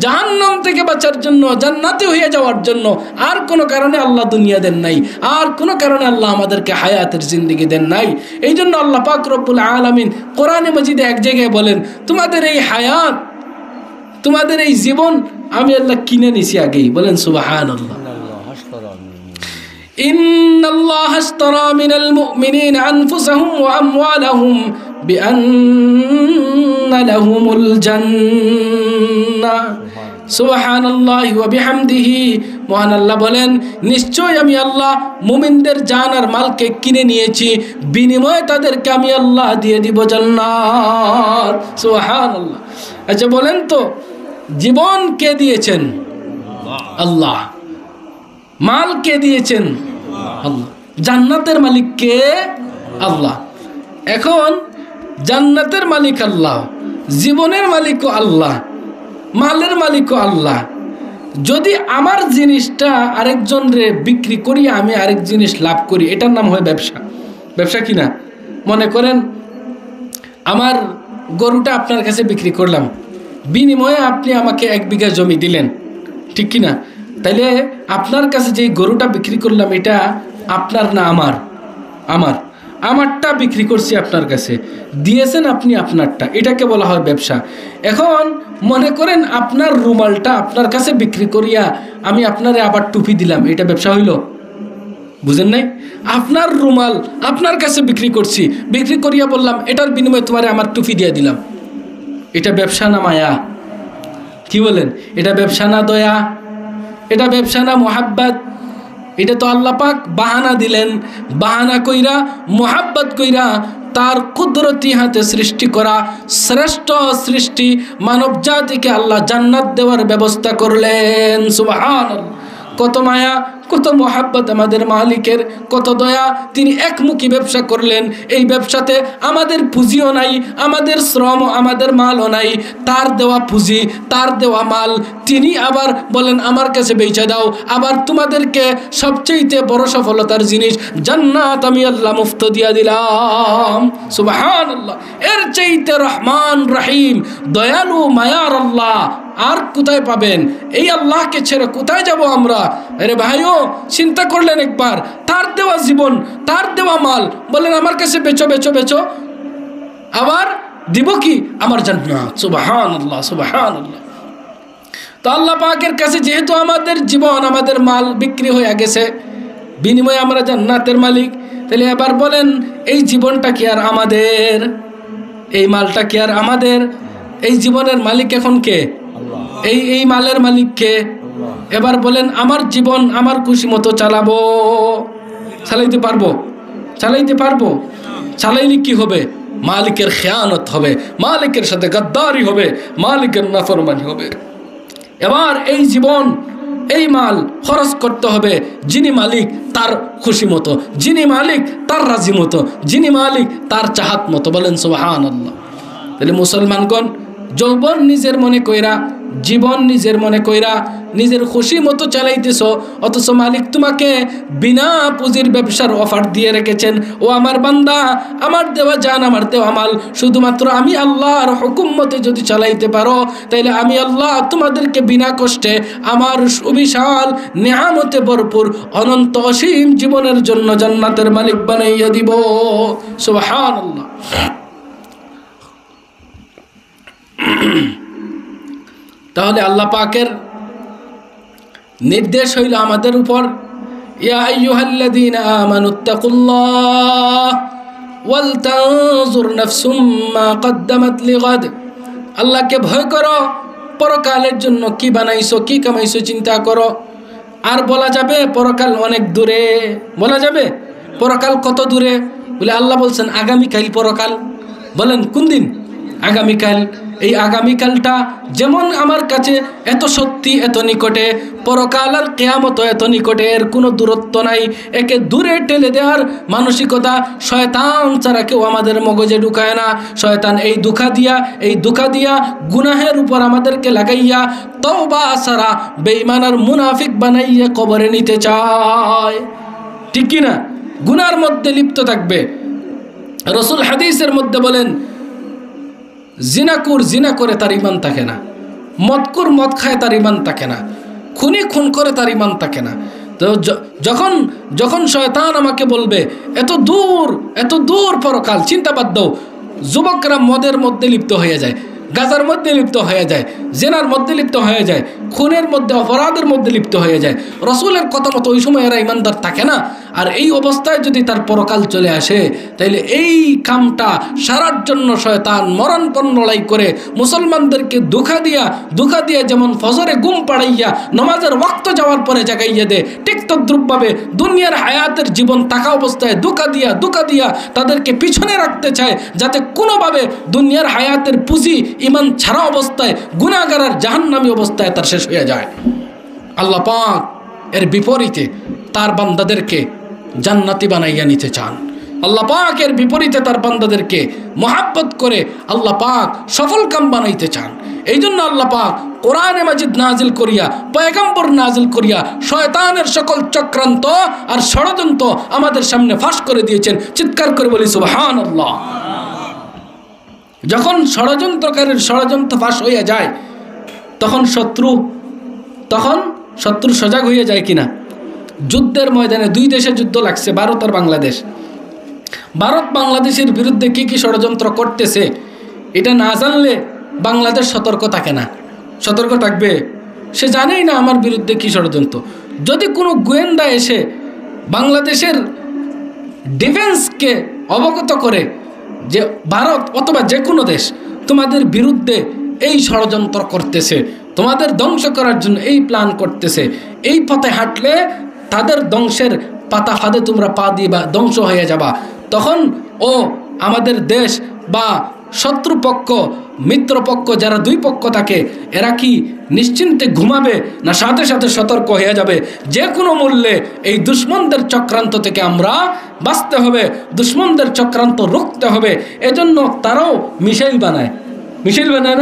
জাহান্নাম থেকে বাঁচার জন্য, জান্নাতি হয়ে যাওয়ার জন্য। আর কোনো কারণে আল্লাহ দুনিয়া দেন নাই, আর কোনো কারণে আল্লাহ আমাদেরকে হায়াতের জিন্দেগি দেন নাই। এই জন্য আল্লাহ পাক রব্বুল আলামিন কোরআনে মাজিদে এক জায়গায় বলেন, তোমাদের এই হায়াত, তোমাদের এই জীবন আমি আল্লাহ কিনে নিছি আগেই। বলেন সুবহানাল্লাহ। ইন্নাল্লাহা আশতারা মিনাল মুমিনিনা আনফুসাহুম ওয়া আমওয়ালাহুম বিআন্না লাহুমুল জান্নাহ। সুবহানাল্লাহি ওয়া বিহামদিহি। মহান আল্লাহ বলেন, নিশ্চয় আমি আল্লাহ মুমিনদের জান আর মালকে কিনে নিয়েছি, বিনিময়ে তাদেরকে আমি আল্লাহ দিয়ে দিব জান্নাত। সুবহানাল্লাহ। আচ্ছা বলেন তো, জীবন কে দিয়েছেন? আল্লাহ। মাল কে দিয়েছেন? আল্লাহ। জান্নাতের মালিক কে? আল্লাহ। এখন জান্নাতের মালিক আল্লাহ, জীবনের মালিকও আল্লাহ, মালের মালিকও আল্লাহ। যদি আমার জিনিসটা আরেকজনরে বিক্রি করি, আমি আরেক জিনিস লাভ করি, এটার নাম হয় ব্যবসা। ব্যবসা কি না? মনে করেন আমার গরুটা আপনার কাছে বিক্রি করলাম, বিনিময়ে আপনি আমাকে 1 বিঘা জমি দিলেন, ঠিক কি না? তাইলে আপনার কাছে যে গরুটা বিক্রি করলাম, এটা আপনার না আমার? আমারটা বিক্রি করছি আপনার কাছে, দিয়েছেন আপনি আপনারটা, এটাকে বলা হয় ব্যবসা। এখন মনে করেন আপনার রুমালটা আপনার কাছে বিক্রি করিয়া আমি আপনারে আবার টুপি দিলাম, এটা ব্যবসা হইল? বুঝেন নাই? আপনার রুমাল আপনার কাছে বিক্রি করছি, বিক্রি করিয়া বললাম এটার বিনিময়ে তোমারে আমার টুপি দিয়ে দিলাম, এটা ব্যবসা না মায়া? কি বলেন? এটা ব্যবসা না দয়া? এটা ব্যবসা না মুহাব্বত? এটা তো আল্লাহ পাক বাহানা দিলেন, বাহানা কইরা মুহাব্বত কইরা তার কুদরতি হাতে সৃষ্টি করা শ্রেষ্ঠ সৃষ্টি মানব জাতিকে আল্লাহ জান্নাত দেওয়ার ব্যবস্থা করলেন। সুবহানাল্লাহ। কত মায়া, কত মুহাব্বত আমাদের মালিকের, কত দয়া। তিনি একমুখী ব্যবসা করলেন। এই ব্যবসাতে আমাদের পুঁজিও নাই, আমাদের শ্রম, আমাদের মালও নাই। তার দেওয়া পুঁজি, তার দেওয়া মাল তিনি আবার বলেন আমার কাছে বেচে দাও। আবার তোমাদেরকে সবচেয়ে বড় সফলতার জিনিস জান্নাত আমি আল্লাহ মুফত দিয়া দিলাম। সুবহানাল্লাহ। এর চাইতে রহমান রহিম দয়ালু মায়ার আল্লাহ আর কোথায় পাবেন? এই আল্লাহকে ছেড়ে কোথায় যাব আমরা? আরে ভাইও, চিন্তা করলেন একবার, তার দেওয়া জীবন, তার দেওয়া মাল, বলেন আমার কাছে বেচো বেচো বেচো, আবার দিব কি? আমার জান্নাত। সুবহানাল্লাহ, সুবহানাল্লাহ। তো আল্লাহ পাকের কাছে যেহেতু আমাদের জীবন, আমাদের মাল বিক্রি হয়ে গেছে, বিনিময়ে আমরা জান্নাতের মালিক, তাহলে এবার বলেন এই জীবনটা কি আর আমাদের? এই মালটা কি আর আমাদের? এই জীবনের মালিক এখন কে? এই মালের মালিক কে? এবার বলেন আমার জীবন আমার খুশি মতো চালাবো, চালাইতে পারবো? চালাইতে পারবো? চালাইলে কি হবে? মালিকের খেয়ানত হবে, মালিকের সাথে গদ্দারি হবে, মালিকের নাফরমানি হবে। এবার এই জীবন এই মাল খরচ করতে হবে যিনি মালিক তার খুশি মতো, যিনি মালিক তার রাজি মতো, যিনি মালিক তার চাহাত মতো। বলেন সুবহানাল্লাহ। তাহলে মুসলমানগণ, যৌবন নিজের মনে কইরা, জীবন নিজের মনে কইরা নিজের খুশি মতো চালাইতেছ, অথচ মালিক তোমাকে বিনা পুঁজির ব্যবসার অফার দিয়ে রেখেছেন। ও আমার বান্দা, আমার দেওয়া জান, আমার দেওয়া মাল শুধুমাত্র আমি আল্লাহর হুকুম মতে যদি চালাইতে পারো, তাইলে আমি আল্লাহ তোমাদেরকে বিনা কষ্টে আমার সুবিশাল নেয়ামতে ভরপুর অনন্ত অসীম জীবনের জন্য জান্নাতের মালিক বানাইয়া দিব। সুবহানাল্লাহ। তাহলে আল্লাহ পাকের নির্দেশ হইল আমাদের উপর, ইয়া আইয়ুহাল্লাযীনা আমানুত্তাকুল্লাহ ওয়াল তানজুর নাফসুম মা কদ্দামাত লিগাদ। আল্লাহকে ভয় করো, পরকালের জন্য কি বানাইছো, কি কামাইছো চিন্তা করো। আর বলা যাবে পরকাল অনেক দূরে, বলা যাবে পরকাল কত দূরে? বলে আল্লাহ বলছেন আগামীকাল পরকাল। বলেন কোন দিন? আগামীকাল। এই আগামীকালটা যেমন আমার কাছে এত সত্যি, এত নিকটে, পরকাল আর কিয়ামত এত নিকটে, এর কোনো দূরত্ব নাই। একে দূরে ঠেলে দেওয়ার মানসিকতা শয়তান ছাড়া কেউ আমাদের মগজে ঢুকায় না। শয়তান এই দুঃখা দিয়া গুনাহের উপর আমাদেরকে লাগাইয়া তওবা ছাড়া বেঈমান আর মুনাফিক বানাইয়া কবরে নিতে চায়। ঠিক কিনা? গুনার মধ্যে লিপ্ত থাকবে। রাসূল হাদিসের মধ্যে বলেন, জিনাকুর জিনা করে তার ইমান থাকে না, মদকুর মদ খায় তার ইমান থাকে না, খুনি খুন করে তার ইমান থাকে না। তো যখন শয়তান আমাকে বলবে এত দূর পরকাল, চিন্তা বাদ দাও। যুবকরা মদের মধ্যে লিপ্ত হয়ে যায়, গাজার মধ্যে লিপ্ত হয়ে যায়, জেনার মধ্যে লিপ্ত হয়ে যায়, খুনের মধ্যে, অপরাধের মধ্যে লিপ্ত হয়ে যায়। রসুলের কথা মতো ওই সময় এরা ইমানদার থাকে না। আর এই অবস্থায় যদি তার পরকাল চলে আসে, তাইলে এই কামটা সারার জন্য শয়তান মরণপণ লড়াই করে মুসলমানদেরকে দুঃখা দিয়া যেমন ফজরে ঘুম পাড়াইয়া নমাজের ওয়াক্ত যাওয়ার পরে জাগাইয়া দেয়, ঠিক তদ্রুপভাবে দুনিয়ার হায়াতের জীবন থাকা অবস্থায় দুঃখা দিয়া তাদেরকে পিছনে রাখতে চায়, যাতে কোনোভাবে দুনিয়ার হায়াতের পুঁজি ইমান ছাড়া অবস্থায় গুনাহগার আর জাহান্নামী অবস্থায় তার শেষ হয়ে যায়। আল্লাহ পাক এর বিপরীতে তার বান্দাদেরকে জান্নাতি বানাইয়া নিতে চান। আল্লাহ পাক এর বিপরীতে তার বান্দাদেরকে মহাব্বত করে আল্লাহ পাক সফল কাম বানাইতে চান। এই জন্য আল্লাহ পাক কোরআনে মাজিদ নাজিল করিয়া, পয়গম্বর নাজিল করিয়া শয়তানের সকল চক্রান্ত আর ষড়যন্ত্র আমাদের সামনে ফাঁস করে দিয়েছেন। চিৎকার করে বলি সুবহানাল্লাহ। যখন ষড়যন্ত্রকারীর ষড়যন্ত্র ফাঁস হইয়া যায়, তখন শত্রু সজাগ হইয়া যায় কিনা? যুদ্ধের ময়দানে দুই দেশে যুদ্ধ লাগছে, ভারত আর বাংলাদেশ। ভারত বাংলাদেশের বিরুদ্ধে কি ষড়যন্ত্র করতেছে এটা না জানলে বাংলাদেশ সতর্ক থাকে না। সতর্ক থাকবে? সে জানেই না আমার বিরুদ্ধে কি ষড়যন্ত্র। যদি কোনো গোয়েন্দা এসে বাংলাদেশের ডিফেন্সকে অবগত করে যে ভারত অথবা যে কোনো দেশ তোমাদের বিরুদ্ধে এই ষড়যন্ত্র করতেছে, তোমাদের ধ্বংস করার জন্য এই প্ল্যান করতেছে, এই পথে হাঁটলে তাদের ধ্বংসের পাতা ফাঁদে তোমরা পা দিবা, ধ্বংস হয়ে যাবা, তখন আমাদের দেশ বা শত্রুপক্ষ মিত্রপক্ষ যারা দুই পক্ষ থাকে, এরা কি নিশ্চিন্তে ঘুমাবে না সাথে সাথে সতর্ক হয়ে যাবে? যে কোনো মূল্যে এই দুশ্মনদের চক্রান্ত থেকে আমরা বাঁচতে হবে, দুশ্মনদের চক্রান্ত রুখতে হবে। এজন্য তারাও মিসাইল বানায়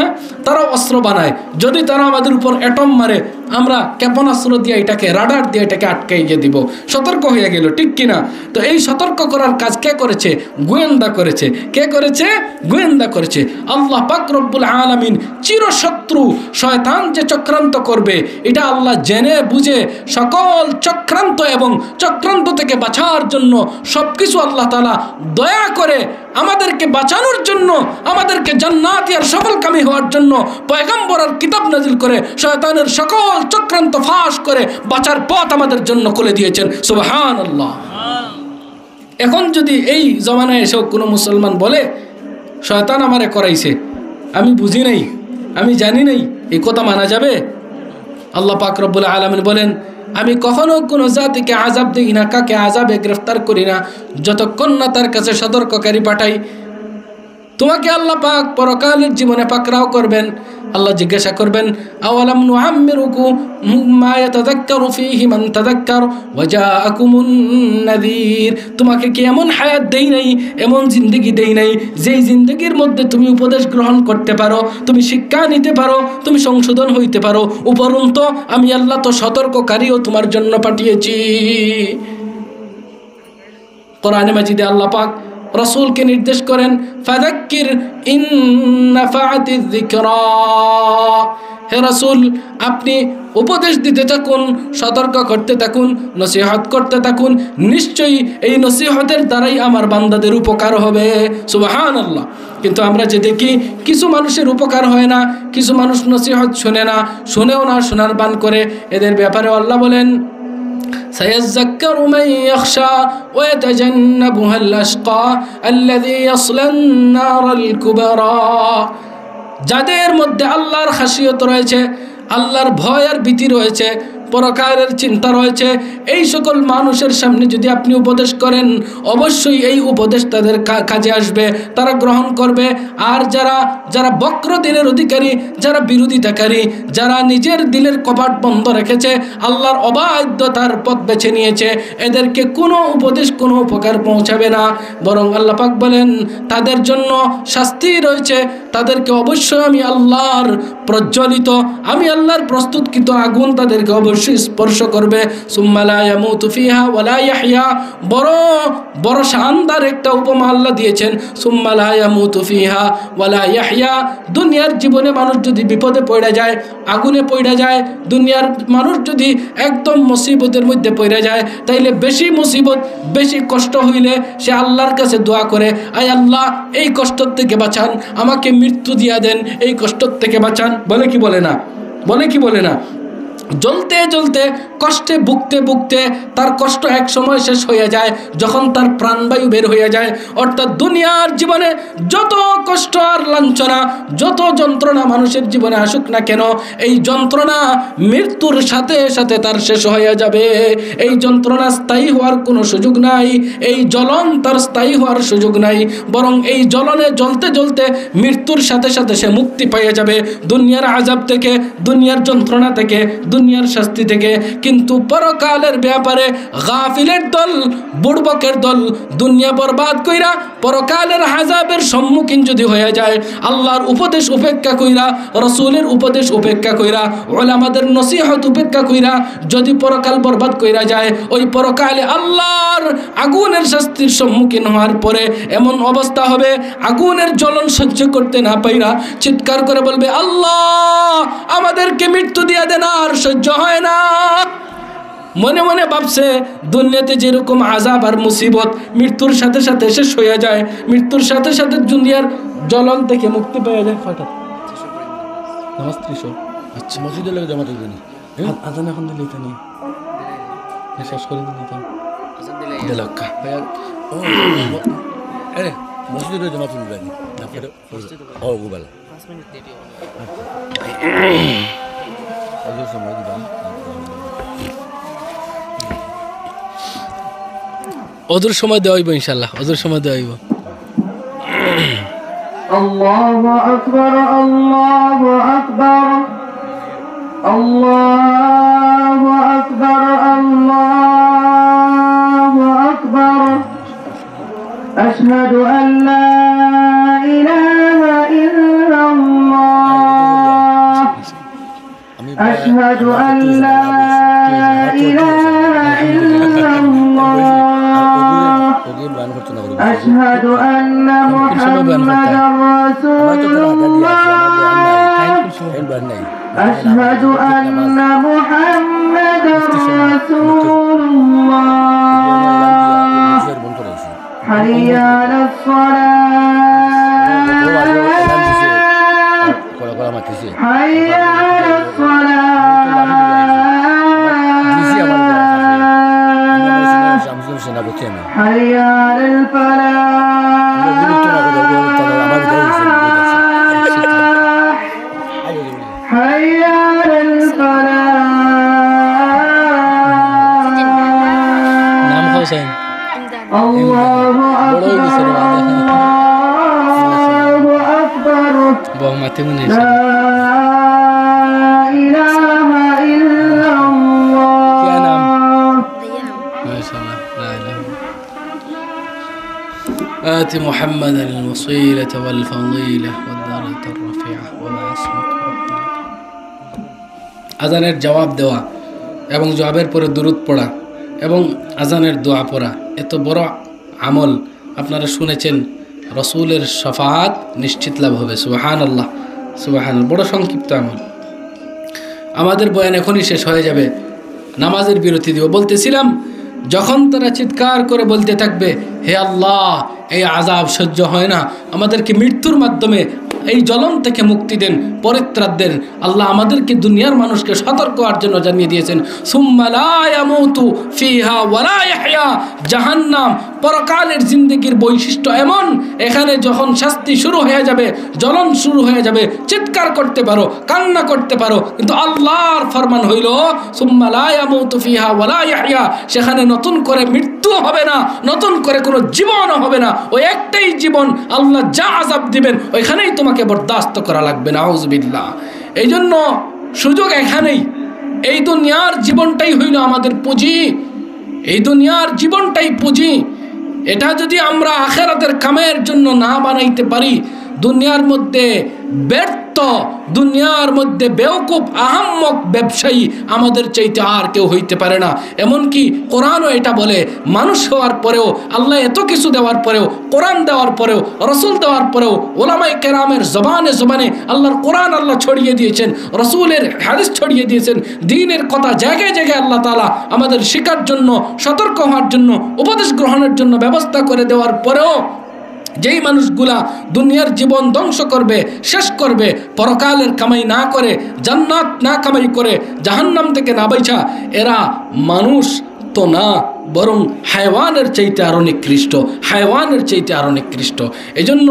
না, তারাও অস্ত্র বানায়। যদি তারা আমাদের উপর অ্যাটম মারে, আমরা ক্ষেপণাস্ত্র দিয়ে এটাকে, রাডার দিয়ে এটাকে আটকাইয়ে দিব। সতর্ক হয়ে গেল, ঠিক কিনা? তো এই সতর্ক করার কাজ কে করেছে? গোয়েন্দা করেছে। কে করেছে? গোয়েন্দা করেছে। আল্লাহ পাক রব্বুল আলামিন চিরশত্রু শয়তান যে চক্রান্ত করবে, এটা আল্লাহ জেনে বুঝে সকল চক্রান্ত এবং চক্রান্ত থেকে বাঁচার জন্য সবকিছু আল্লাহ তাআলা দয়া করে আমাদেরকে বাঁচানোর জন্য, আমাদেরকে জান্নাতি আর সফলকামী হওয়ার জন্য পয়গম্বর আর কিতাব নাজিল করে শয়তানের সকল চক্রান্ত ফাঁস করে বাঁচার পথ আমাদের জন্য খুলে দিয়েছেন। সুবহানাল্লাহ। এখন যদি এই জমানায় এসেও কোনো মুসলমান বলে শয়তান আমারে করাইছে, আমি বুঝি নাই, আমি জানি নাই, এই কথা মানা যাবে? আল্লাহ পাক রব্বুল আলামিন বলেন, আমি কখনো কোনো জাতিকে আযাব দিই না, কাকে আযাবে গ্রেফতার করি না, যতক্ষণ না তার কাছে সতর্ককারী পাঠাই। তোমাকে আল্লাহ পাক পরকালের জীবনে পাকড়াও করবেন। আল্লাহ জিজ্ঞাসা করবেন, আওয়ালাম নুআম্মিরুকুম মা ইয়াতাযাক্কারু ফীহি মান তাযাক্কার ওয়া জাআকুমুন নাযীর। তোমাকে কি এমন হায়াত দেই নাই, এমন জিন্দেগি দেই নাই যেই জিন্দেগির মধ্যে তুমি উপদেশ গ্রহণ করতে পারো, তুমি শিক্ষা নিতে পারো, তুমি সংশোধন হইতে পারো। উপরন্তু আমি আল্লাহ তো সতর্ককারীও তোমার জন্য পাঠিয়েছি। কোরআনে মাজিদে আল্লাহ পাক রাসূলকে নির্দেশ করেন, ফাযাক্কির ইন নাফাআতিয যিকরা। হে রাসূল, আপনি উপদেশ দিতে থাকুন, সতর্ক করতে থাকুন, নসিহত করতে থাকুন। নিশ্চয়ই এই নসিহতের দ্বারাই আমার বান্দাদের উপকার হবে। সুবহানাল্লাহ। কিন্তু আমরা যে দেখি কিছু মানুষের উপকার হয় না, কিছু মানুষ নসিহত শোনে না, শোনেও না, শোনার বান করে। এদের ব্যাপারে আল্লাহ বলেন, سيذكر من يخشى ويتجنبها الأشقى الذي يصلى النار الكبرى। যাদের মধ্যে আল্লাহর খাশিয়ত রয়েছে, আল্লাহর ভয় আর ভীতি রয়েছে, পরকালের চিন্তা রয়েছে, এই সকল মানুষের সামনে যদি আপনি উপদেশ করেন, অবশ্যই এই উপদেশ তাদের কাজে আসবে, তারা গ্রহণ করবে। আর যারা বক্র দিনের অধিকারী, যারা বিরোধিতাকারী, যারা নিজের দিলের কপাট বন্ধ রেখেছে, আল্লাহর অবাধ্যতার পথ বেছে নিয়েছে, এদেরকে কোনো উপদেশ কোনো উপকার পৌঁছাবে না। বরং আল্লাহ পাক বলেন, তাদের জন্য শাস্তি রয়েছে। তাদেরকে অবশ্যই আমি আল্লাহর প্রজ্বলিত, আমি আল্লাহর প্রস্তুতকৃত আগুন তাদেরকে অবশ্যই স্পর্শ করবে। সুম্মা লা ইয়ামুতু ফিহা ওয়া লা ইয়াহইয়া। বড় শানদার একটা উপমা আল্লাহ দিয়েছেন, সুম্মা লা ইয়ামুতু ফিহা ওয়া লা ইয়াহইয়া। দুনিয়ার জীবনে মানুষ যদি বিপদে পড়ে যায়, আগুনে পড়ে যায়, দুনিয়ার মানুষ যদি একদম মুসিবতের মধ্যে পড়ে যায়, তাইলে বেশি মুসিবত, বেশি কষ্ট হইলে সে আল্লাহর কাছে দোয়া করে, আয় আল্লাহ এই কষ্ট থেকে বাঁচান, আমাকে মৃত্যু দিয়া দেন, এই কষ্ট থেকে বাঁচান। বলে কি বলে না? বলে কি বলে না? জ্বলতে জ্বলতে, কষ্টে ভুগতে ভুগতে তার কষ্ট এক সময় শেষ হয়ে যায়, যখন তার প্রাণবায়ু বের হয়ে যায়। অর্থাৎ দুনিয়ার জীবনে যত কষ্ট আর লাঞ্ছনা, যত যন্ত্রণা মানুষের জীবনে আসুক না কেন, এই যন্ত্রণা মৃত্যুর সাথে সাথে তার শেষ হয়ে যাবে। এই যন্ত্রণা স্থায়ী হওয়ার কোনো সুযোগ নাই, এই জ্বলন তার স্থায়ী হওয়ার সুযোগ নাই। বরং এই জ্বলনে জ্বলতে জ্বলতে মৃত্যুর সাথে সাথে সে মুক্তি পেয়ে যাবে দুনিয়ার আযাব থেকে, দুনিয়ার যন্ত্রণা থেকে, দুনিয়ার শাস্তি থেকে। কিন্তু পরকালের ব্যাপারে গাফিলের দল, বুড়বকের দল দুনিয়া বরবাদ কইরা পরকালের আযাবের সম্মুখীন যদি হয়ে যায়, আল্লাহর উপদেশ উপেক্ষা কইরা, রাসূলের উপদেশ উপেক্ষা কইরা, উলামাদের নসিহত উপেক্ষা কইরা যদি পরকাল বরবাদ কইরা যায়, ওই পরকালে আল্লাহর আগুনের শাস্তির সম্মুখীন হওয়ার পরে এমন অবস্থা হবে, আগুনের জ্বলন সহ্য করতে না পাইরা চিৎকার করে বলবে, আল্লাহ আমাদেরকে মৃত্যু দিয়া দেন, আর সহ্য হয় না। মনে মনে ভাবছে দুনিয়াতে যেরকম আযাব আর মুসিবত মৃত্যুর সাথে সাথে শেষ হয়ে যায়, মৃত্যুর সাথে সাথে দুনিয়ার জ্বলন থেকে মুক্তি পেয়ে যায়। কয়টা নামাজ ৩০০? আচ্ছা, মসজিদে লেগে জমা দিবেন। আজান এখন দিলে তো নেই, শেষ করে দিলি তো দিলে আরে মসজিদে জমা দিবেন না পরে ও গুবাল 5 মিনিট দেরি হবে। আজ সময় দিবেন, ওদের সময় দেওয়া হইব ইনশাআল্লাহ, ওদের সময় দেওয়া হইব। আল্লাহু আকবার, আল্লাহু আকবার, আল্লাহু আকবার, আল্লাহু আকবার। আশহাদু আন লা ইলাহা ইল্লাল্লাহ, আশহাদু আন লা ইলাহা ইল্লাল্লাহ, أشهد أن محمدا رسول الله، أشهد أن محمدا رسول الله، حي على الصلاة، حي على الصلاة، حي على الفلاح، حي على الفلاح. الله أكبر. মাতে মনে لا إله إلا क्या नाम? الله माशाअल्लाह ला इलाहा آت محمدا الوسيلة والفضيلة والدرجة الرفيعة وما اسمك আজানের জবাব দেওয়া এবং জবাবের পরে দুরূদ পড়া এবং আজানের দোয়া পড়া এত বড় আমল আপনারা শুনেছেন রাসূলের শাফাআত নিশ্চিত লাভ হবে সুবহানাল্লাহ সুবহানাল্লাহ বড় সংক্ষিপ্ত আমল আমাদের বয়ান এখনই শেষ হয়ে যাবে নামাজের বিরতি দিব বলতেছিলাম যখন তারা চিৎকার করে বলতে থাকবে হে আল্লাহ এই আযাব সহ্য হয় না আমাদেরকে মৃত্যুর মাধ্যমে এই জ্বলন থেকে মুক্তি দেন পরিত্রাণ দেন আল্লাহ আমাদেরকে দুনিয়ার মানুষকে সতর্ক করার জন্য জানিয়ে দিয়েছেন সুম্মা লা ইয়ামুতু ফিহা ওয়ালা ইয়াহইয়া জাহান্নাম পরকালের জিন্দেগীর বৈশিষ্ট্য এমন এখানে যখন শাস্তি শুরু হয়ে যাবে জ্বলন শুরু হয়ে যাবে চিৎকার করতে পারো কান্না করতে পারো কিন্তু আল্লাহর ফরমান হইল সুম্মা লা ইয়ামুতু ফিহা ওয়ালা ইয়াহইয়া সেখানে নতুন করে মৃত্যু হবে না নতুন করে কোনো জীবনও হবে না ওই একটাই জীবন আল্লাহ যা আযাব দিবেন ওইখানেই তোমাকে বরদাস্ত করা লাগবে না আউযুবিল্লাহ এই জন্য সুযোগ এখানেই এই দুনিয়ার জীবনটাই হইল আমাদের পুঁজি এই দুনিয়ার জীবনটাই পুঁজি এটা যদি আমরা আখিরাতের কামের জন্য না বানাইতে পারি দুনিয়ার মধ্যে ব্যর্থ দুনিয়ার মধ্যে বেওকুফ আহাম্মক ব্যবসায়ী আমাদের চাইতে আর কেউ হইতে পারে না এমনকি কোরআনও এটা বলে মানুষ হওয়ার পরেও আল্লাহ এত কিছু দেওয়ার পরেও কোরআন দেওয়ার পরেও রসুল দেওয়ার পরেও ওলামায়ে কেরামের জবানে জবানে আল্লাহর কোরআন আল্লাহ ছড়িয়ে দিয়েছেন রসুলের হাদিস ছড়িয়ে দিয়েছেন দ্বীনের কথা জায়গায় জায়গায় আল্লাহ তাআলা আমাদের শেখার জন্য সতর্ক হওয়ার জন্য উপদেশ গ্রহণের জন্য ব্যবস্থা করে দেওয়ার পরেও যেই মানুষগুলা দুনিয়ার জীবন ধ্বংস করবে শেষ করবে পরকালের কামাই না করে জান্নাত না কামাই করে জাহান্নাম থেকে না বাইছা এরা মানুষ তো না বরং হায়ওয়ানের চাইতে আরো নিকৃষ্ট হায়ওয়ানের চাইতে আরো নিকৃষ্ট এজন্য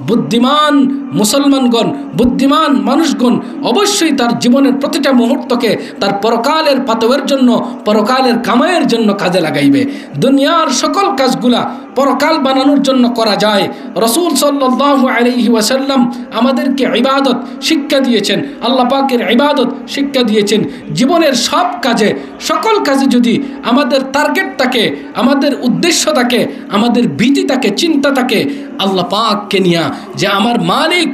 বুদ্ধিমান মুসলমানগণ বুদ্ধিমান মানুষগণ অবশ্যই তার জীবনের প্রতিটা মুহূর্তকে তার পরকালের পাতওয়ের জন্য পরকালের কামাইয়ের জন্য কাজে লাগাইবে দুনিয়ার সকল কাজগুলা পরকাল বানানোর জন্য করা যায় রাসূল সাল্লাল্লাহু আলাইহি ওয়াসাল্লাম আমাদেরকে ইবাদত শিক্ষা দিয়েছেন আল্লাহ পাকের ইবাদত শিক্ষা দিয়েছেন জীবনের সব কাজে সকল কাজে যদি আমাদের টার্গেট থাকে আমাদের উদ্দেশ্য থাকে আমাদের ভীতি থাকে চিন্তা থাকে আল্লাহ পাককে নিয়া যে আমার মালিক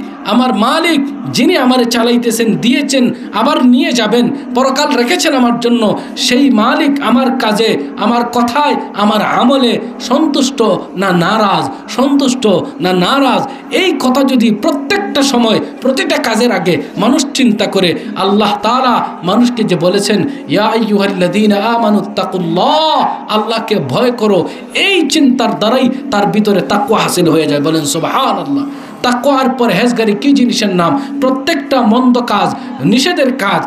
যিনি আমারে চালাইতেছেন দিয়েছেন আবার নিয়ে যাবেন পরকাল রেখেছেন আমার জন্য সেই মালিক আমার কাজে আমার কথায় আমার আমলে সন্তুষ্ট না নারাজ সন্তুষ্ট না নারাজ এই কথা যদি প্রত্যেকটা সময় প্রতিটা কাজের আগে মানুষ চিন্তা করে আল্লাহ তাআলা মানুষকে যে বলেছেন ইয়া আইয়ুহাল্লাযীনা আমানুত্তাকুল্লাহ আল্লাহকে ভয় করো এই চিন্তার দ্বারাই তার ভিতরে তাকওয়া হাসিল হয়ে যায় বলেন সুবহানাল্লাহ তাকওয়ার পরহেজগারি কি জিনিসের নাম প্রত্যেকটা মন্দ কাজ নিষেধের কাজ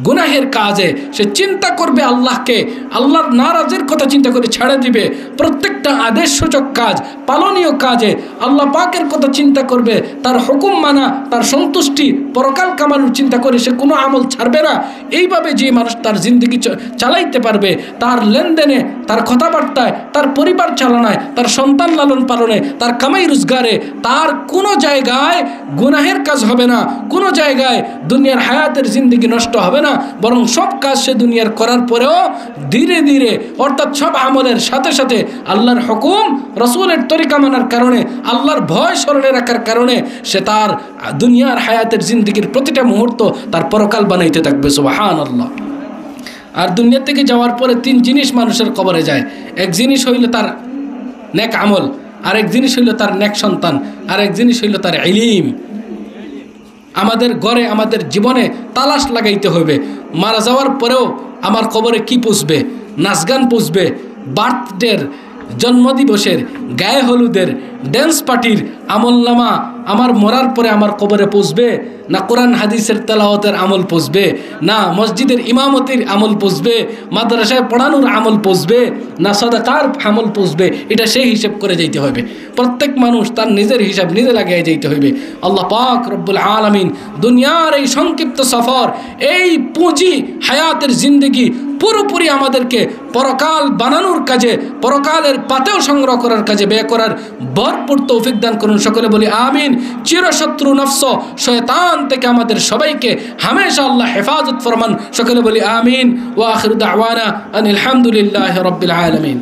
গুনাহের কাজে সে চিন্তা করবে আল্লাহকে আল্লাহর নারাজের কথা চিন্তা করে ছেড়ে দিবে প্রত্যেকটা আদেশ সূচক কাজ পালনীয় কাজে আল্লাহ পাকের কথা চিন্তা করবে তার হুকুম মানা তার সন্তুষ্টি পরকাল কামানোর চিন্তা করে সে কোনো আমল ছাড়বে না এইভাবে যে মানুষ তার জিন্দগি চালাইতে পারবে তার লেনদেনে তার কথাবার্তায় তার পরিবার চালনায় তার সন্তান লালন পালনে তার কামাই রোজগারে তার কোনো জায়গায় গুনাহের কাজ হবে না কোনো জায়গায় দুনিয়ার হায়াতের জিন্দগি নষ্ট হবে না বরং সব কাজ সে দুনিয়ার করার পরেও ধীরে ধীরে অর্থাৎ সব আমলের সাথে সাথে আল্লাহর হুকুম রাসূলের তরিকা মানার কারণে আল্লাহর ভয় স্মরণে রাখার কারণে সে তার দুনিয়ার হায়াতের জিন্দগির প্রতিটা মুহূর্ত তার পরকাল বানাইতে থাকবে সুবহানাল্লাহ আর দুনিয়া থেকে যাওয়ার পরে তিন জিনিস মানুষের কবরে যায় এক জিনিস হইল তার নেক আমল আরেক জিনিস হইল তার নেক সন্তান আরেক জিনিস হইল তার ইলম আমাদের ঘরে আমাদের জীবনে তালাশ লাগাইতে হবে মারা যাওয়ার পরেও আমার কবরে কি পুষবে নাচগান পুষবে বার্থডের জন্মদিবসের গায়ে হলুদের ড্যান্স পার্টির আমলনামা আমার মরার পরে আমার কবরে পুষবে না কোরআন হাদিসের তেলাওয়াতের আমল পুষবে না মসজিদের ইমামতির আমল পুষবে মাদ্রাসায় পড়ানোর আমল পুষবে না সাদাকার আমল পুষবে এটা সেই হিসাব করে যাইতে হবে প্রত্যেক মানুষ তার নিজের হিসাব নিজে লাগিয়ে যাইতে হবে আল্লাহ পাক রব্বুল আলামিন দুনিয়ার এই সংক্ষিপ্ত সফর এই পুঁজি হায়াতের জিন্দগি পুরোপুরি আমাদেরকে পরকাল বানানোর কাজে, পরকালের পাতেও সংগ্রহ করার কাজে ব্যয় করার ভরপুর তৌফিক দান করুন। সকলে বলি আমিন। চিরশত্রু নফস শয়তান থেকে আমাদের সবাইকে হামেশা আল্লাহ হেফাজত ফরমান। সকলে বলি আমিন। ওয়া আখিরু দাওয়ানা আনিল হামদুলিল্লাহি রাব্বিল আলামিন।